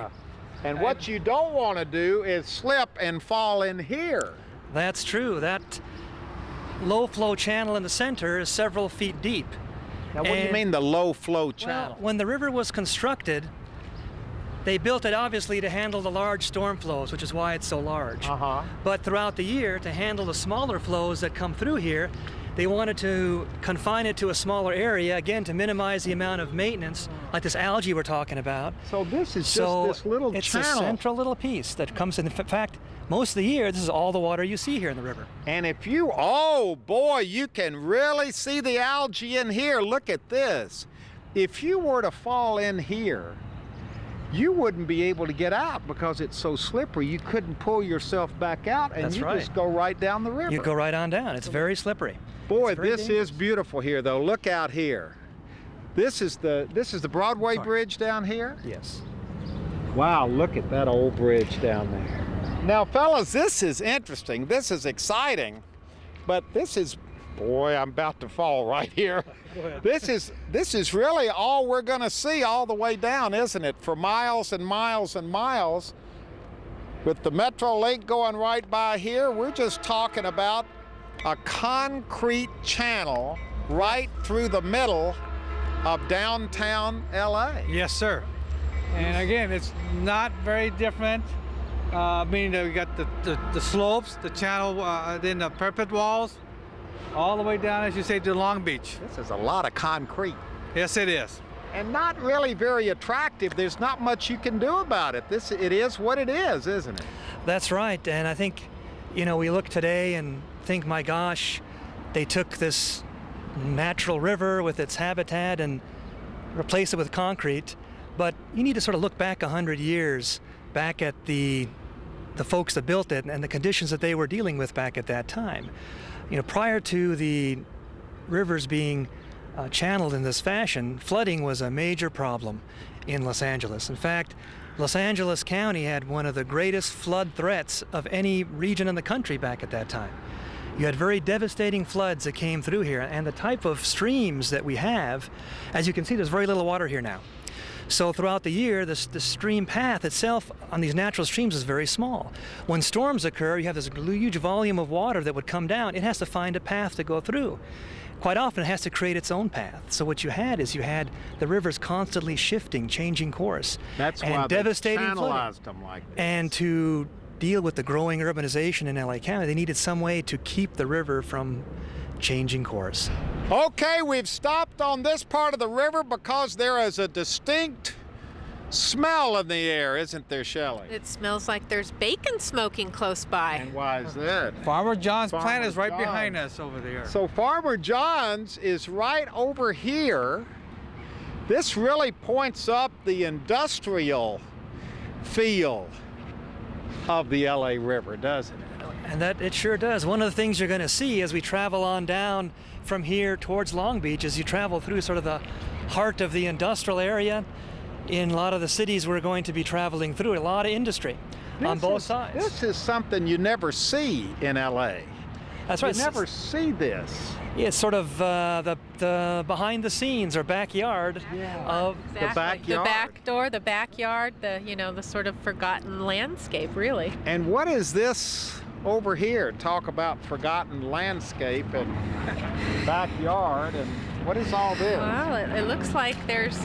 Speaker 2: And what you don't want to do is slip and fall in here.
Speaker 11: That's true. That low flow channel in the center is several feet deep.
Speaker 2: Now, what do you mean the low flow channel?
Speaker 11: Well, when the river was constructed, they built it obviously to handle the large storm flows, which is why it's so large. But throughout the year, to handle the smaller flows that come through here, they wanted to confine it to a smaller area, again, to minimize the amount of maintenance, like this algae we're talking about.
Speaker 2: So this is just this little
Speaker 11: it's
Speaker 2: channel.
Speaker 11: It's a central little piece that comes in. In fact, most of the year, this is all the water you see here in the river.
Speaker 2: And if you, oh boy, you can really see the algae in here. Look at this. If you were to fall in here, you wouldn't be able to get out because it's so slippery. You couldn't pull yourself back out, and
Speaker 11: That's
Speaker 2: you
Speaker 11: right.
Speaker 2: just go right down the river.
Speaker 11: You go right on down. It's very slippery.
Speaker 2: Boy, this is beautiful here, though. Look out here. This is the Broadway Bridge down here?
Speaker 11: Yes.
Speaker 2: Wow, look at that old bridge down there. Now, fellas, this is interesting. This is exciting, but this is, boy, I'm about to fall right here. This is really all we're going to see all the way down, isn't it? For miles and miles and miles. With the Metrolink going right by here, we're just talking about a concrete channel right through the middle of downtown LA.
Speaker 10: Yes, sir. And again, it's not very different. Meaning that we got the slopes, the channel, then the parapet walls, all the way down, as you say, to Long Beach.
Speaker 2: This is a lot of concrete.
Speaker 10: Yes, it is.
Speaker 2: And not really very attractive. There's not much you can do about it. It is what it is, isn't it?
Speaker 11: That's right. And I think, you know, we look today and think, my gosh, they took this natural river with its habitat and replaced it with concrete. But you need to sort of look back 100 years back at the folks that built it and the conditions that they were dealing with back at that time. You know, prior to the rivers being channeled in this fashion, flooding was a major problem in Los Angeles. In fact, Los Angeles County had one of the greatest flood threats of any region in the country back at that time. You had very devastating floods that came through here, and the type of streams that we have, as you can see, there's very little water here now. So throughout the year, the stream path itself on these natural streams is very small. When storms occur, you have this huge volume of water that would come down. It has to find a path to go through. Quite often, it has to create its own path. So what you had the rivers constantly shifting, changing course.
Speaker 2: That's
Speaker 11: and
Speaker 2: why
Speaker 11: devastating
Speaker 2: they channelized them like this.
Speaker 11: And to deal with the growing urbanization in LA County, they needed some way to keep the river from changing course.
Speaker 2: Okay, we've stopped on this part of the river because there is a distinct smell in the air, isn't there, Shelley?
Speaker 4: It smells like there's bacon smoking close by.
Speaker 2: And why is that?
Speaker 10: Farmer John's plant
Speaker 2: Farmer
Speaker 10: is right
Speaker 2: John's.
Speaker 10: behind us over there.
Speaker 2: So Farmer John's is right over here. This really points up the industrial feel of the LA River, doesn't it?
Speaker 11: And that it sure does. One of the things you're going to see as we travel on down from here towards Long Beach is you travel through sort of the heart of the industrial area. In a lot of the cities we're going to be traveling through, a lot of industry on both sides.
Speaker 2: This is something you never see in LA.
Speaker 11: That's right.
Speaker 2: You never see this.
Speaker 11: It's sort of the behind the scenes or backyard of
Speaker 2: the backyard.
Speaker 4: The back door, the backyard, the sort of forgotten landscape, really.
Speaker 2: And what is this over here? Talk about forgotten landscape and backyard, and what is all this?
Speaker 4: Well, it looks like there's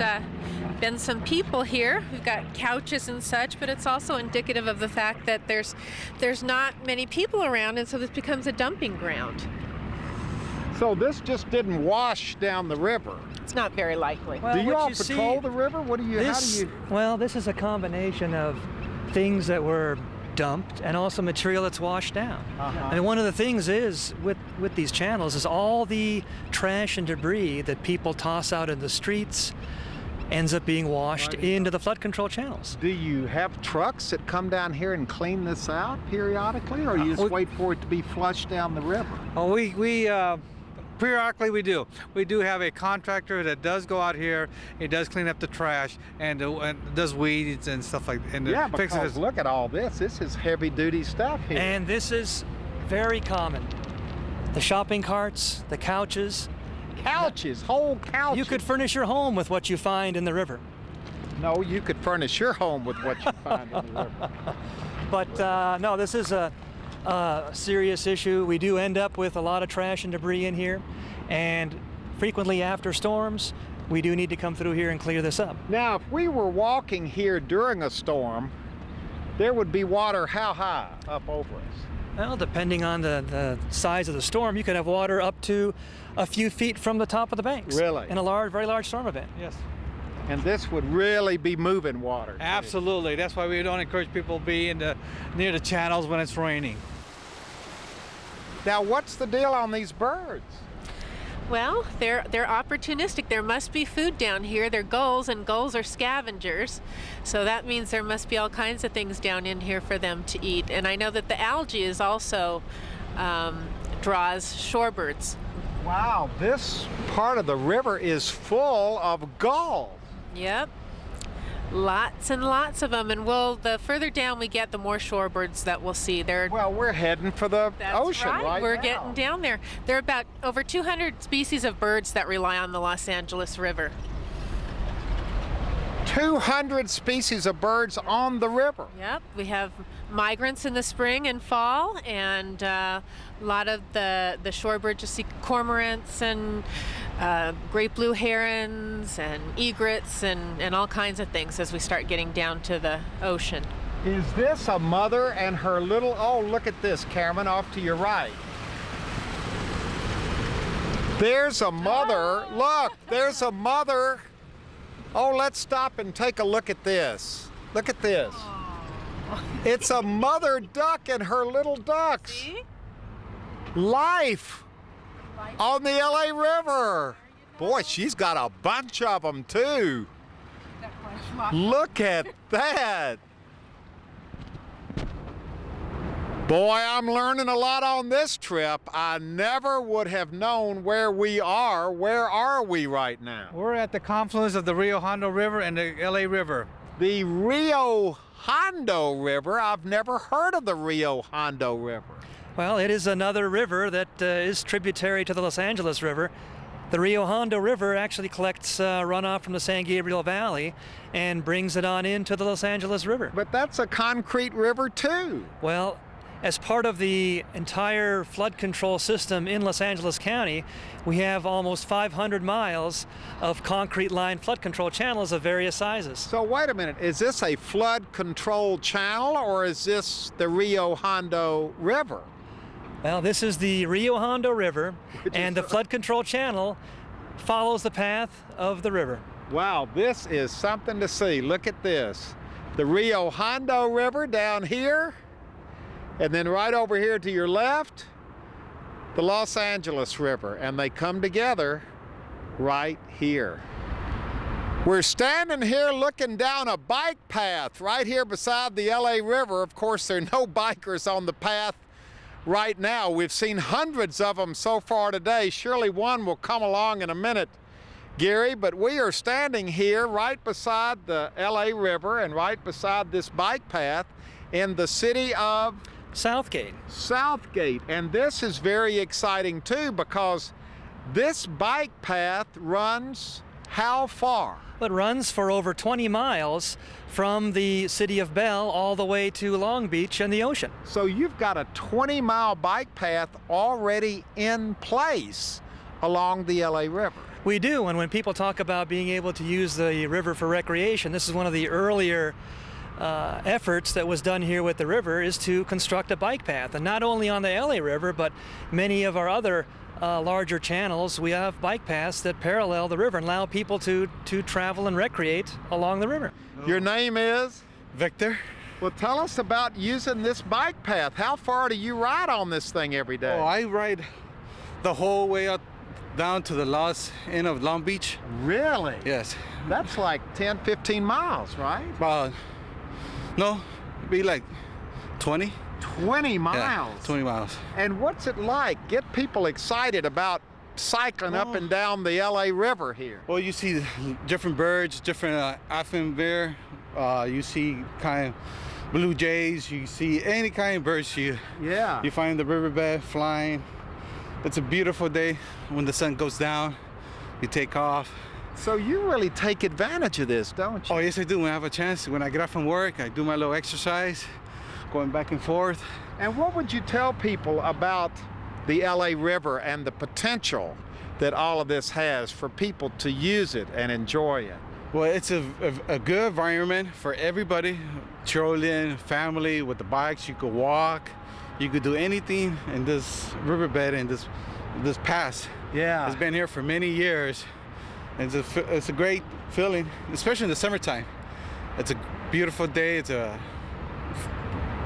Speaker 4: been some people here. We've got couches and such, but it's also indicative of the fact that there's not many people around, and so this becomes a dumping ground.
Speaker 2: So this just didn't wash down the river.
Speaker 4: It's not very likely.
Speaker 11: Well,
Speaker 2: Do you
Speaker 11: what
Speaker 2: all
Speaker 11: you
Speaker 2: patrol
Speaker 11: see-
Speaker 2: the river? What do you, how do you?
Speaker 11: Well, this is a combination of things that were dumped and also material that's washed down. And one of the things is with these channels is all the trash and debris that people toss out in the streets ends up being washed into the flood control channels.
Speaker 2: Do you have trucks that come down here and clean this out periodically, or you just wait for it to be flushed down the river?
Speaker 10: Oh, we periodically we do. We do have a contractor that does go out here. He does clean up the trash and does weeds and stuff like that.
Speaker 2: Yeah, because look at all this. This is heavy-duty stuff here.
Speaker 11: And this is very common. The shopping carts, the couches.
Speaker 2: Couches, whole couches.
Speaker 11: You could furnish your home with what you find in the river.
Speaker 2: No, you could furnish your home with what you find in the river.
Speaker 11: But no, this is a serious issue. We do end up with a lot of trash and debris in here, and frequently after storms, we do need to come through here and clear this up.
Speaker 2: Now, if we were walking here during a storm, there would be water how high up over us?
Speaker 11: Well, depending on the size of the storm, you could have water up to a few feet from the top of the banks.
Speaker 2: Really?
Speaker 11: In a very large storm event.
Speaker 10: Yes.
Speaker 2: And this would really be moving water. too.
Speaker 10: Absolutely. That's why we don't encourage people to be near the channels when it's raining.
Speaker 2: Now, what's the deal on these birds?
Speaker 4: Well, they're opportunistic. There must be food down here. They're gulls, and gulls are scavengers. So that means there must be all kinds of things down in here for them to eat. And I know that the algae is also draws shorebirds.
Speaker 2: Wow, this part of the river is full of gulls.
Speaker 4: Yep. Lots and lots of them. And the further down we get, the more shorebirds that we'll see.
Speaker 2: Well, we're heading for the ocean right
Speaker 4: We're
Speaker 2: now.
Speaker 4: getting down there. There are about over 200 species of birds that rely on the Los Angeles River.
Speaker 2: 200 species of birds on the river.
Speaker 4: Yep, we have migrants in the spring and fall, and a lot of the shorebirds. You see cormorants and great blue herons and egrets and all kinds of things as we start getting down to the ocean.
Speaker 2: Is this a mother and her little, oh, look at this, Cameron, off to your right. There's a mother, look, there's a mother. Oh, let's stop and take a look at this. Look at this. It's a mother duck and her little ducks.
Speaker 4: See?
Speaker 2: Life on the LA River. Boy, she's got a bunch of them too. Look at that. Boy, I'm learning a lot on this trip. I never would have known where we are. Where are we right now?
Speaker 10: We're at the confluence of the Rio Hondo River and the LA River.
Speaker 2: The Rio Hondo River? I've never heard of the Rio Hondo River.
Speaker 11: Well, it is another river that is tributary to the Los Angeles River. The Rio Hondo River actually collects runoff from the San Gabriel Valley and brings it on into the Los Angeles River.
Speaker 2: But that's a concrete river too.
Speaker 11: Well, as part of the entire flood control system in Los Angeles County, we have almost 500 miles of concrete lined flood control channels of various sizes.
Speaker 2: So wait a minute, is this a flood control channel or is this the Rio Hondo River?
Speaker 11: Well, this is the Rio Hondo River, and the flood control channel follows the path of the river.
Speaker 2: Wow, this is something to see. Look at this. The Rio Hondo River down here, and then right over here to your left, the Los Angeles River, and they come together right here. We're standing here looking down a bike path right here beside the LA River. Of course, there are no bikers on the path right now. We've seen hundreds of them so far today. Surely one will come along in a minute, Gary, but we are standing here right beside the LA River and right beside this bike path in the city of
Speaker 11: Southgate.
Speaker 2: Southgate, and this is very exciting too because this bike path runs how far?
Speaker 11: It runs for over 20 miles from the city of Bell all the way to Long Beach and the ocean.
Speaker 2: So you've got a 20-mile bike path already in place along the LA River.
Speaker 11: We do, and when people talk about being able to use the river for recreation, this is one of the earlier efforts that was done here with the river is to construct a bike path, and not only on the LA River, but many of our other larger channels, we have bike paths that parallel the river and allow people to travel and recreate along the river.
Speaker 2: Your name is?
Speaker 6: Victor.
Speaker 2: Well, tell us about using this bike path. How far do you ride on this thing every day?
Speaker 12: Oh, I ride the whole way up down to the end of Long Beach.
Speaker 2: Really?
Speaker 12: Yes.
Speaker 2: That's like 10, 15 miles, right?
Speaker 12: No, be like 20.
Speaker 2: 20 miles?
Speaker 12: Yeah, 20 miles.
Speaker 2: And what's it like? Get people excited about cycling up and down the LA River here.
Speaker 12: Well, you see different birds, different African bear. You see kind of blue jays. You see any kind of birds you find the riverbed flying. It's a beautiful day when the sun goes down. You take off.
Speaker 2: So you really take advantage of this, don't you?
Speaker 12: Oh, yes, I do. When I have a chance, when I get off from work, I do my little exercise, going back and forth.
Speaker 2: And what would you tell people about the LA River and the potential that all of this has for people to use it and enjoy it?
Speaker 12: Well, it's a good environment for everybody. Children, family, with the bikes, you could walk. You could do anything in this riverbed and this pass.
Speaker 2: Yeah.
Speaker 12: It's been here for many years. It's a great feeling, especially in the summertime. It's a beautiful day. It's a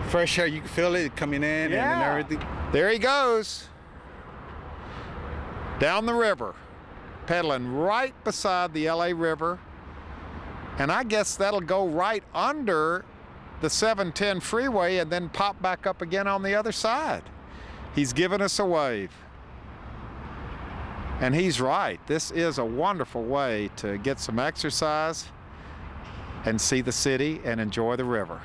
Speaker 12: fresh air. You can feel it coming in and everything.
Speaker 2: There he goes. Down the river, pedaling right beside the LA River. And I guess that'll go right under the 710 freeway and then pop back up again on the other side. He's giving us a wave. And he's right. This is a wonderful way to get some exercise and see the city and enjoy the river.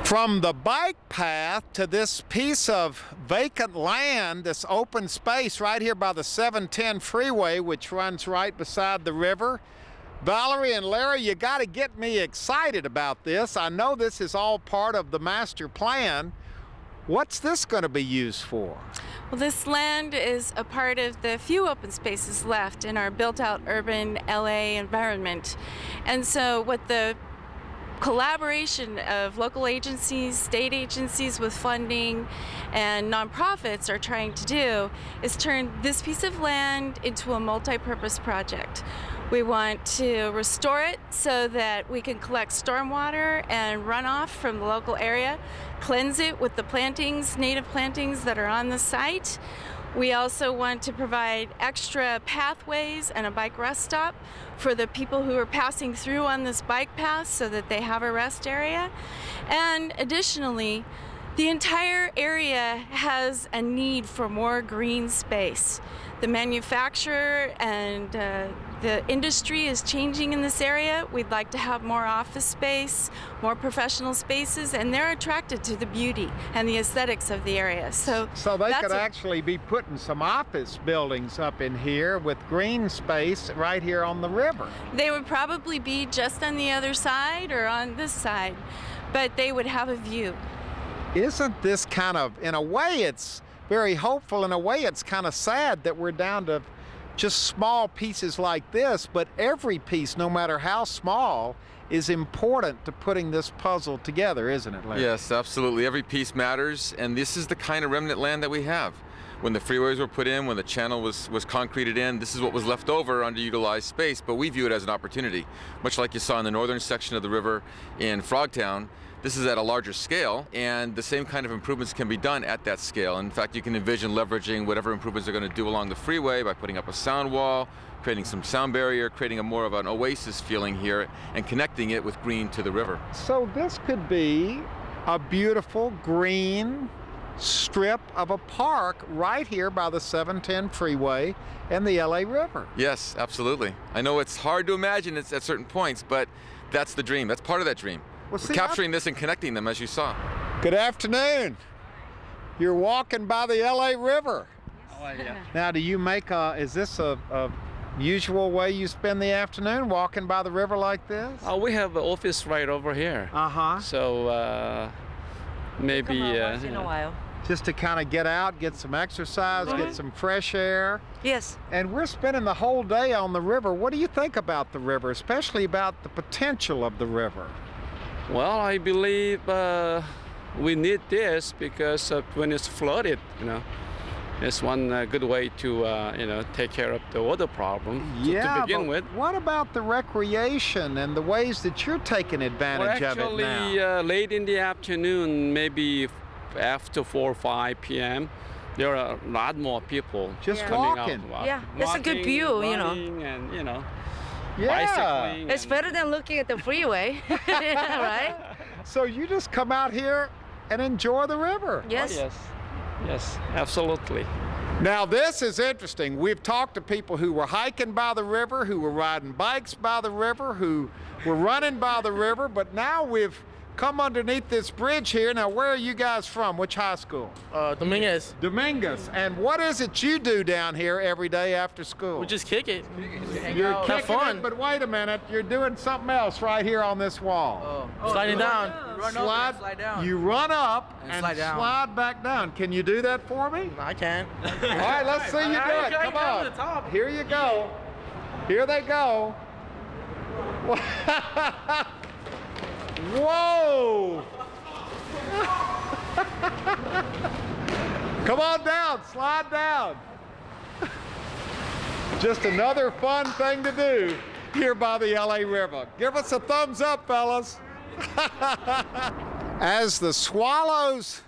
Speaker 2: From the bike path to this piece of vacant land, this open space right here by the 710 freeway, which runs right beside the river. Valerie and Larry, you got to get me excited about this. I know this is all part of the master plan. What's this going to be used for?
Speaker 13: Well, this land is a part of the few open spaces left in our built-out urban LA environment. And so what the collaboration of local agencies, state agencies with funding, and nonprofits are trying to do is turn this piece of land into a multi-purpose project. We want to restore it so that we can collect stormwater and runoff from the local area, cleanse it with the plantings, native plantings that are on the site. We also want to provide extra pathways and a bike rest stop for the people who are passing through on this bike path so that they have a rest area. And additionally, the entire area has a need for more green space. The manufacturer and the industry is changing in this area. We'd like to have more office space, more professional spaces, and they're attracted to the beauty and the aesthetics of the area. So
Speaker 2: they could actually be putting some office buildings up in here with green space right here on the river.
Speaker 13: They would probably be just on the other side or on this side, but they would have a view.
Speaker 2: Isn't this kind of, in a way it's very hopeful, in a way it's kind of sad that we're down to just small pieces like this, but every piece, no matter how small, is important to putting this puzzle together, isn't it, Larry?
Speaker 7: Yes, absolutely. Every piece matters, and this is the kind of remnant land that we have. When the freeways were put in, when the channel was concreted in, this is what was left over, underutilized space, but we view it as an opportunity. Much like you saw in the northern section of the river in Frogtown, this is at a larger scale, and the same kind of improvements can be done at that scale. In fact, you can envision leveraging whatever improvements they're going to do along the freeway by putting up a sound wall, creating some sound barrier, creating a more of an oasis feeling here, and connecting it with green to the river.
Speaker 2: So this could be a beautiful green strip of a park right here by the 710 freeway and the LA River.
Speaker 7: Yes, absolutely. I know it's hard to imagine it's at certain points, but that's the dream. That's part of that dream.
Speaker 2: Well, see,
Speaker 7: capturing this and connecting them, as you saw.
Speaker 2: Good afternoon. You're walking by the LA River.
Speaker 14: Oh, yeah.
Speaker 2: Now, do you make is this a usual way you spend the afternoon, walking by the river like this?
Speaker 14: We have an office right over here.
Speaker 2: Uh-huh.
Speaker 14: So maybe
Speaker 9: once in a while.
Speaker 2: Just to kind of get out, get some exercise, get some fresh air.
Speaker 9: Yes.
Speaker 2: And we're spending the whole day on the river. What do you think about the river, especially about the potential of the river?
Speaker 14: Well, I believe we need this because when it's flooded, it's one good way to take care of the water problem to begin
Speaker 2: but
Speaker 14: with.
Speaker 2: what about the recreation and the ways that you're taking advantage of it now?
Speaker 14: Actually, late in the afternoon, maybe after 4 or 5 p.m., there are a lot more people
Speaker 2: just
Speaker 14: coming
Speaker 2: walking.
Speaker 14: out.
Speaker 9: Yeah, that's a good view,
Speaker 14: running, and bicycling.
Speaker 9: It's better than looking at the freeway, right?
Speaker 2: So you just come out here and enjoy the river.
Speaker 9: Yes.
Speaker 14: Oh, yes. Yes, absolutely.
Speaker 2: Now this is interesting. We've talked to people who were hiking by the river, who were riding bikes by the river, who were running by the river, but now we've come underneath this bridge here. Now, where are you guys from? Which high school?
Speaker 15: Dominguez.
Speaker 2: Dominguez. And what is it you do down here every day after school?
Speaker 15: We just kick it.
Speaker 2: You're
Speaker 15: Have
Speaker 2: kicking
Speaker 15: fun.
Speaker 2: it, but wait a minute. You're doing something else right here on this wall.
Speaker 15: Sliding down.
Speaker 2: Slide down. You run up and
Speaker 15: slide down.
Speaker 2: slide back down. Can you do that for me?
Speaker 15: I can't.
Speaker 2: All right, let's see you do it. Come on. Here you go. Here they go. Whoa! Come on down, slide down. Just another fun thing to do here by the LA River. Give us a thumbs up, fellas. As the swallows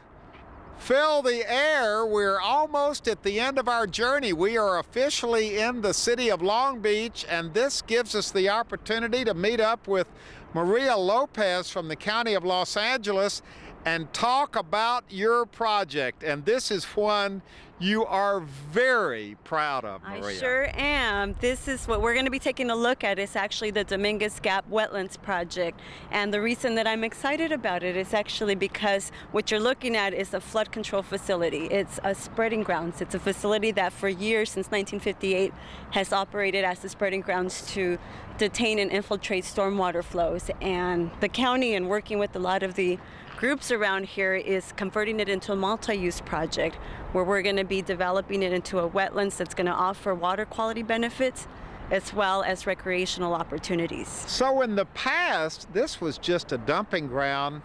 Speaker 2: fill the air, we're almost at the end of our journey. We are officially in the city of Long Beach, and this gives us the opportunity to meet up with Maria Lopez from the County of Los Angeles and talk about your project. And this is one you are very proud of, Maria.
Speaker 16: I sure am. This is what we're going to be taking a look at. It's actually the Dominguez Gap Wetlands Project. And the reason that I'm excited about it is actually because what you're looking at is a flood control facility. It's a spreading grounds. It's a facility that for years, since 1958, has operated as the spreading grounds to detain and infiltrate stormwater flows. And the county, and working with a lot of the groups around here, is converting it into a multi-use project where we're going to be developing it into a wetlands that's going to offer water quality benefits as well as recreational opportunities.
Speaker 2: So in the past, this was just a dumping ground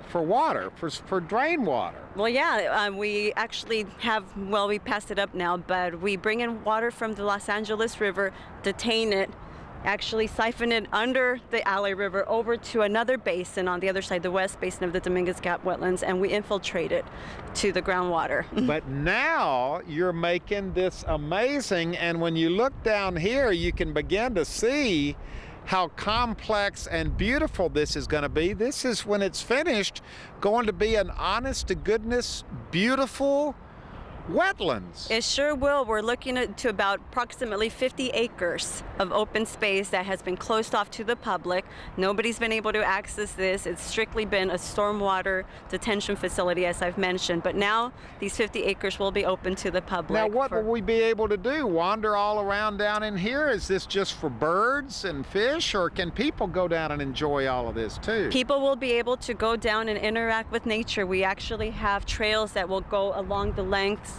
Speaker 2: for water, for drain water.
Speaker 16: Well, yeah, we actually have, well, we passed it up now, but we bring in water from the Los Angeles River, detain it, actually siphon it under the LA River over to another basin on the other side, the west basin of the Dominguez Gap Wetlands, and we infiltrate it to the groundwater.
Speaker 2: But now you're making this amazing, and when you look down here, you can begin to see how complex and beautiful this is going to be. This is, when it's finished, going to be an honest-to-goodness, beautiful wetlands.
Speaker 16: It sure will. We're looking at to about approximately 50 acres of open space that has been closed off to the public. Nobody's been able to access this. It's strictly been a stormwater detention facility, as I've mentioned. But now these 50 acres will be open to the public.
Speaker 2: Now, what will we be able to do? Wander all around down in here? Is this just for birds and fish, or can people go down and enjoy all of this too?
Speaker 16: People will be able to go down and interact with nature. We actually have trails that will go along the length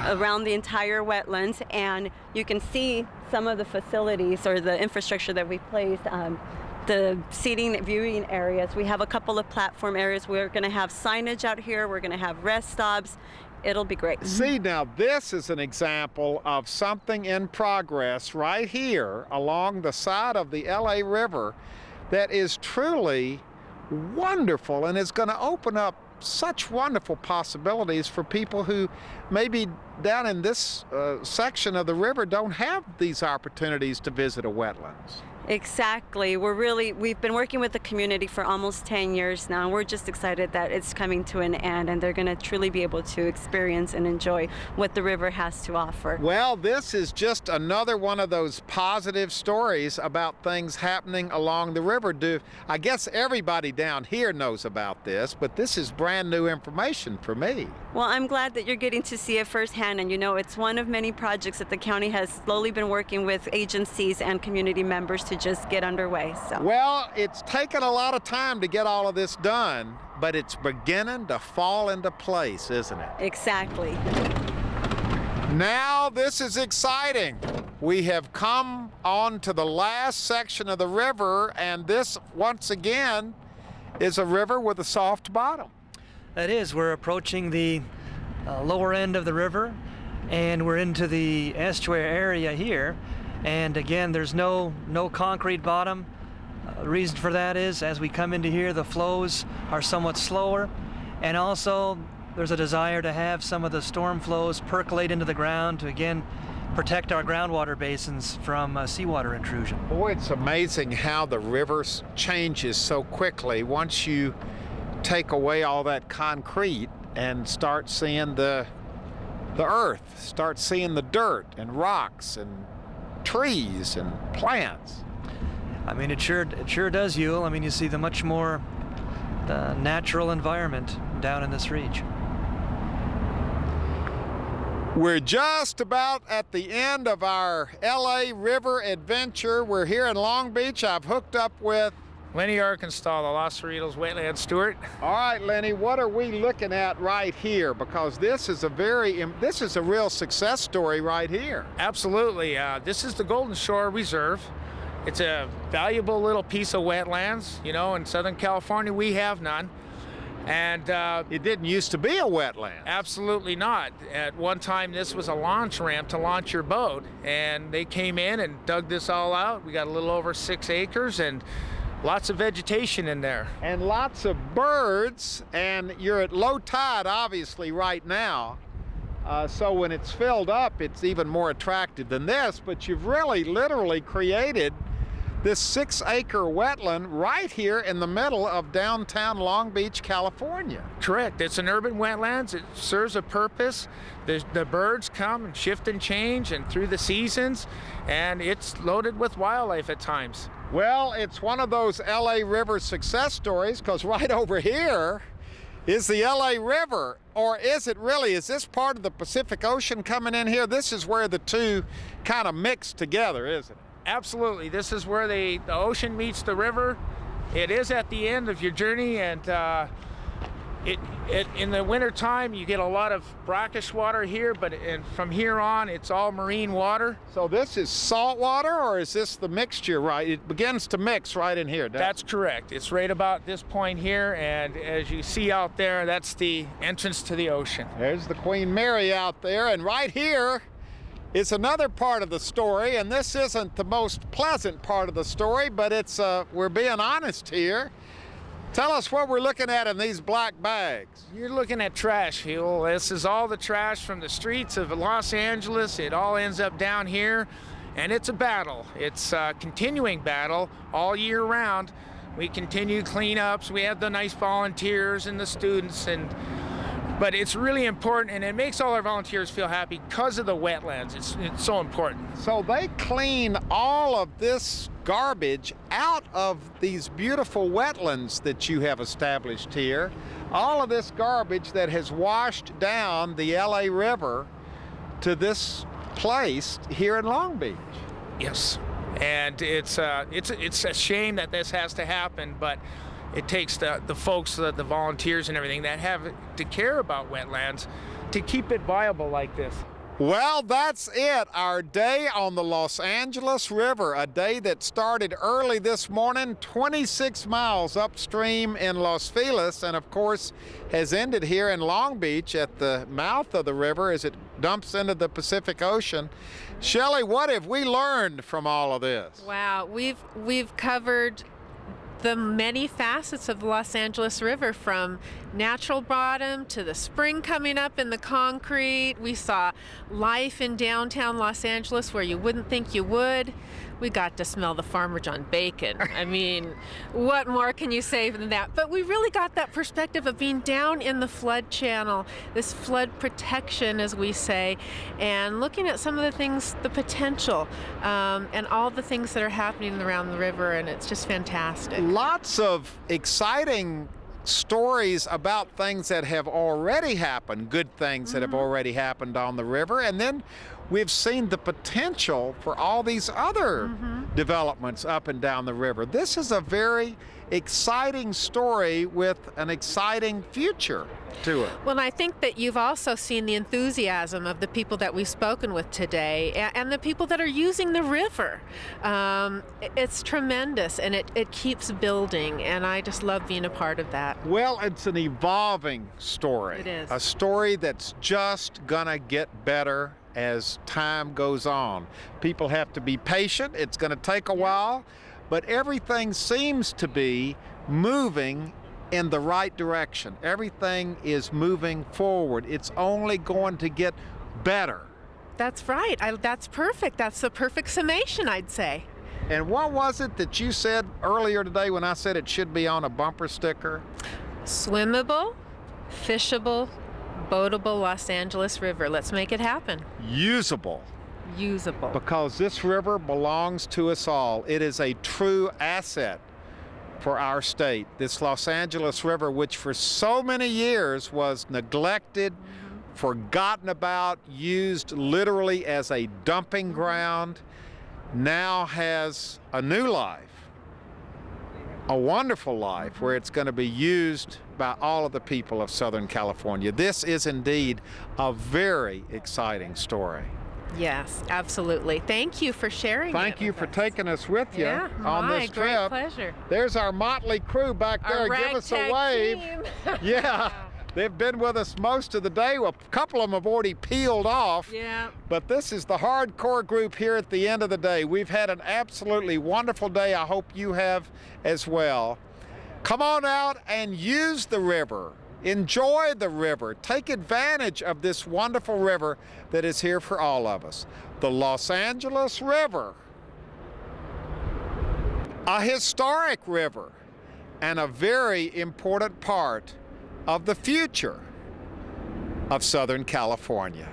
Speaker 16: around the entire wetlands, and you can see some of the facilities or the infrastructure that we placed. The seating, viewing areas. We have a couple of platform areas. We're going to have signage out here. We're going to have rest stops. It'll be great.
Speaker 2: See, now this is an example of something in progress right here along the side of the LA River that is truly wonderful and is going to open up such wonderful possibilities for people who maybe down in this section of the river don't have these opportunities to visit a wetlands.
Speaker 16: Exactly. We've been working with the community for almost 10 years now, and we're just excited that it's coming to an end and they're going to truly be able to experience and enjoy what the river has to offer.
Speaker 2: Well, this is just another one of those positive stories about things happening along the river. I guess everybody down here knows about this, but this is brand new information for me.
Speaker 16: Well, I'm glad that you're getting to see it firsthand, and it's one of many projects that the county has slowly been working with agencies and community members to just get underway. So.
Speaker 2: Well, it's taken a lot of time to get all of this done, but it's beginning to fall into place, isn't it?
Speaker 16: Exactly.
Speaker 2: Now this is exciting. We have come on to the last section of the river, and this, once again, is a river with a soft bottom.
Speaker 11: That is, we're approaching the lower end of the river. and we're into the estuary area here. And again, there's no concrete bottom. The reason for that is, as we come into here, the flows are somewhat slower, and also there's a desire to have some of the storm flows percolate into the ground to again protect our groundwater basins from seawater intrusion.
Speaker 2: Boy, it's amazing how the river changes so quickly once you take away all that concrete and start seeing the earth, start seeing the dirt and rocks and trees and plants.
Speaker 11: I mean, it sure does, Yule. I mean, you see the much more the natural environment down in this region.
Speaker 2: We're just about at the end of our LA River adventure. We're here in Long Beach. I've hooked up with
Speaker 17: Lenny Arkansas, the Los Cerritos Wetland Steward.
Speaker 2: All right, Lenny, what are we looking at right here? Because this is a real success story right here.
Speaker 17: Absolutely. This is the Golden Shore Reserve. It's a valuable little piece of wetlands. You know, in Southern California, we have none. And
Speaker 2: it didn't used to be a wetland.
Speaker 17: Absolutely not. At one time, this was a launch ramp to launch your boat, and they came in and dug this all out. We got a little over 6 acres and lots of vegetation in there.
Speaker 2: And lots of birds, and you're at low tide, obviously, right now. So when it's filled up, it's even more attractive than this, but you've really literally created this 6-acre wetland right here in the middle of downtown Long Beach, California.
Speaker 17: Correct. It's an urban wetlands. It serves a purpose. The birds come and shift and change and through the seasons, and it's loaded with wildlife at times.
Speaker 2: Well, it's one of those LA River success stories, because right over here is the LA River. Or is it really? Is this part of the Pacific Ocean coming in here? This is where the two kind of mix together, isn't it?
Speaker 17: Absolutely. This is where the ocean meets the river. It is at the end of your journey, and in the winter time you get a lot of brackish water here, but from here on it's all marine water.
Speaker 2: So this is salt water, or is this the mixture, right? It begins to mix right in here, doesn't it?
Speaker 17: That's correct. It's right about this point here, and as you see out there, that's the entrance to the ocean.
Speaker 2: There's the Queen Mary out there, and right here is another part of the story, and this isn't the most pleasant part of the story, but it's we're being honest here. Tell us what we're looking at in these black bags.
Speaker 17: You're looking at trash, Huel. This is all the trash from the streets of Los Angeles. It all ends up down here, and it's a battle. It's a continuing battle all year round. We continue cleanups. We have the nice volunteers and the students, but it's really important, and it makes all our volunteers feel happy because of the wetlands. It's so important.
Speaker 2: So they clean all of this garbage out of these beautiful wetlands that you have established here. All of this garbage that has washed down the LA River to this place here in Long Beach.
Speaker 17: Yes, and it's a shame that this has to happen, but it takes the folks, the volunteers and everything that have to care about wetlands to keep it viable like this.
Speaker 2: Well, that's it, our day on the Los Angeles River, a day that started early this morning, 26 miles upstream in Los Feliz, and of course has ended here in Long Beach at the mouth of the river as it dumps into the Pacific Ocean. Shelley, what have we learned from all of this?
Speaker 4: Wow, we've covered the many facets of the Los Angeles River, from natural bottom to the spring coming up in the concrete. We saw life in downtown Los Angeles where you wouldn't think you would. We got to smell the Farmer John bacon. I mean, what more can you say than that? But we really got that perspective of being down in the flood channel, this flood protection, as we say, and looking at some of the things, the potential, and all the things that are happening around the river, and it's just fantastic.
Speaker 2: Lots of exciting stories about things that have already happened, good things that have already happened on the river, and then we've seen the potential for all these other developments up and down the river. This is a very exciting story with an exciting future to it.
Speaker 4: Well, and I think that you've also seen the enthusiasm of the people that we've spoken with today, and the people that are using the river. It's tremendous, and it keeps building, and I just love being a part of that.
Speaker 2: Well, it's an evolving story.
Speaker 4: It is.
Speaker 2: A story that's just gonna get better as time goes on. People have to be patient. It's going to take a while, but everything seems to be moving in the right direction. Everything is moving forward. It's only going to get better.
Speaker 4: That's right. That's perfect. That's the perfect summation, I'd say.
Speaker 2: And what was it that you said earlier today when I said it should be on a bumper sticker?
Speaker 4: Swimmable, fishable, boatable Los Angeles River. Let's make it happen.
Speaker 2: Usable.
Speaker 4: Usable.
Speaker 2: Because this river belongs to us all. It is a true asset for our state. This Los Angeles River, which for so many years was neglected, forgotten about, used literally as a dumping ground, now has a new life, a wonderful life, where it's going to be used by all of the people of Southern California. This is indeed a very exciting story.
Speaker 4: Yes, absolutely. Thank you for sharing.
Speaker 2: Thank you for taking us with you on this trip.
Speaker 4: Great pleasure.
Speaker 2: There's our motley crew back there. Give us a wave. Yeah. They've been with us most of the day. Well, a couple of them have already peeled off.
Speaker 4: Yeah.
Speaker 2: But this is the hardcore group here at the end of the day. We've had an absolutely wonderful day. I hope you have as well. Come on out and use the river. Enjoy the river. Take advantage of this wonderful river that is here for all of us. The Los Angeles River. A historic river and a very important part of the future of Southern California.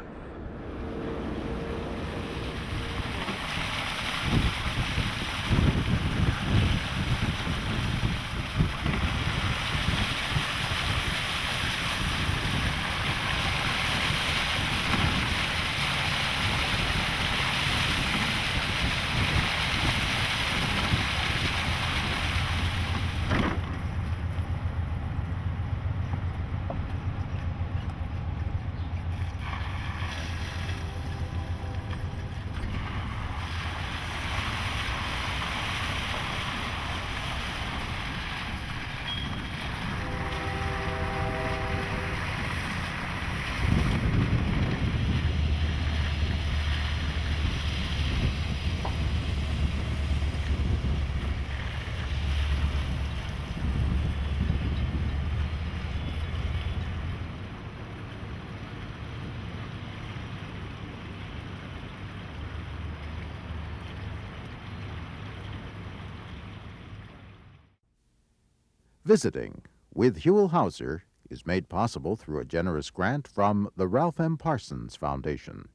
Speaker 1: Visiting with Huell Howser is made possible through a generous grant from the Ralph M. Parsons Foundation.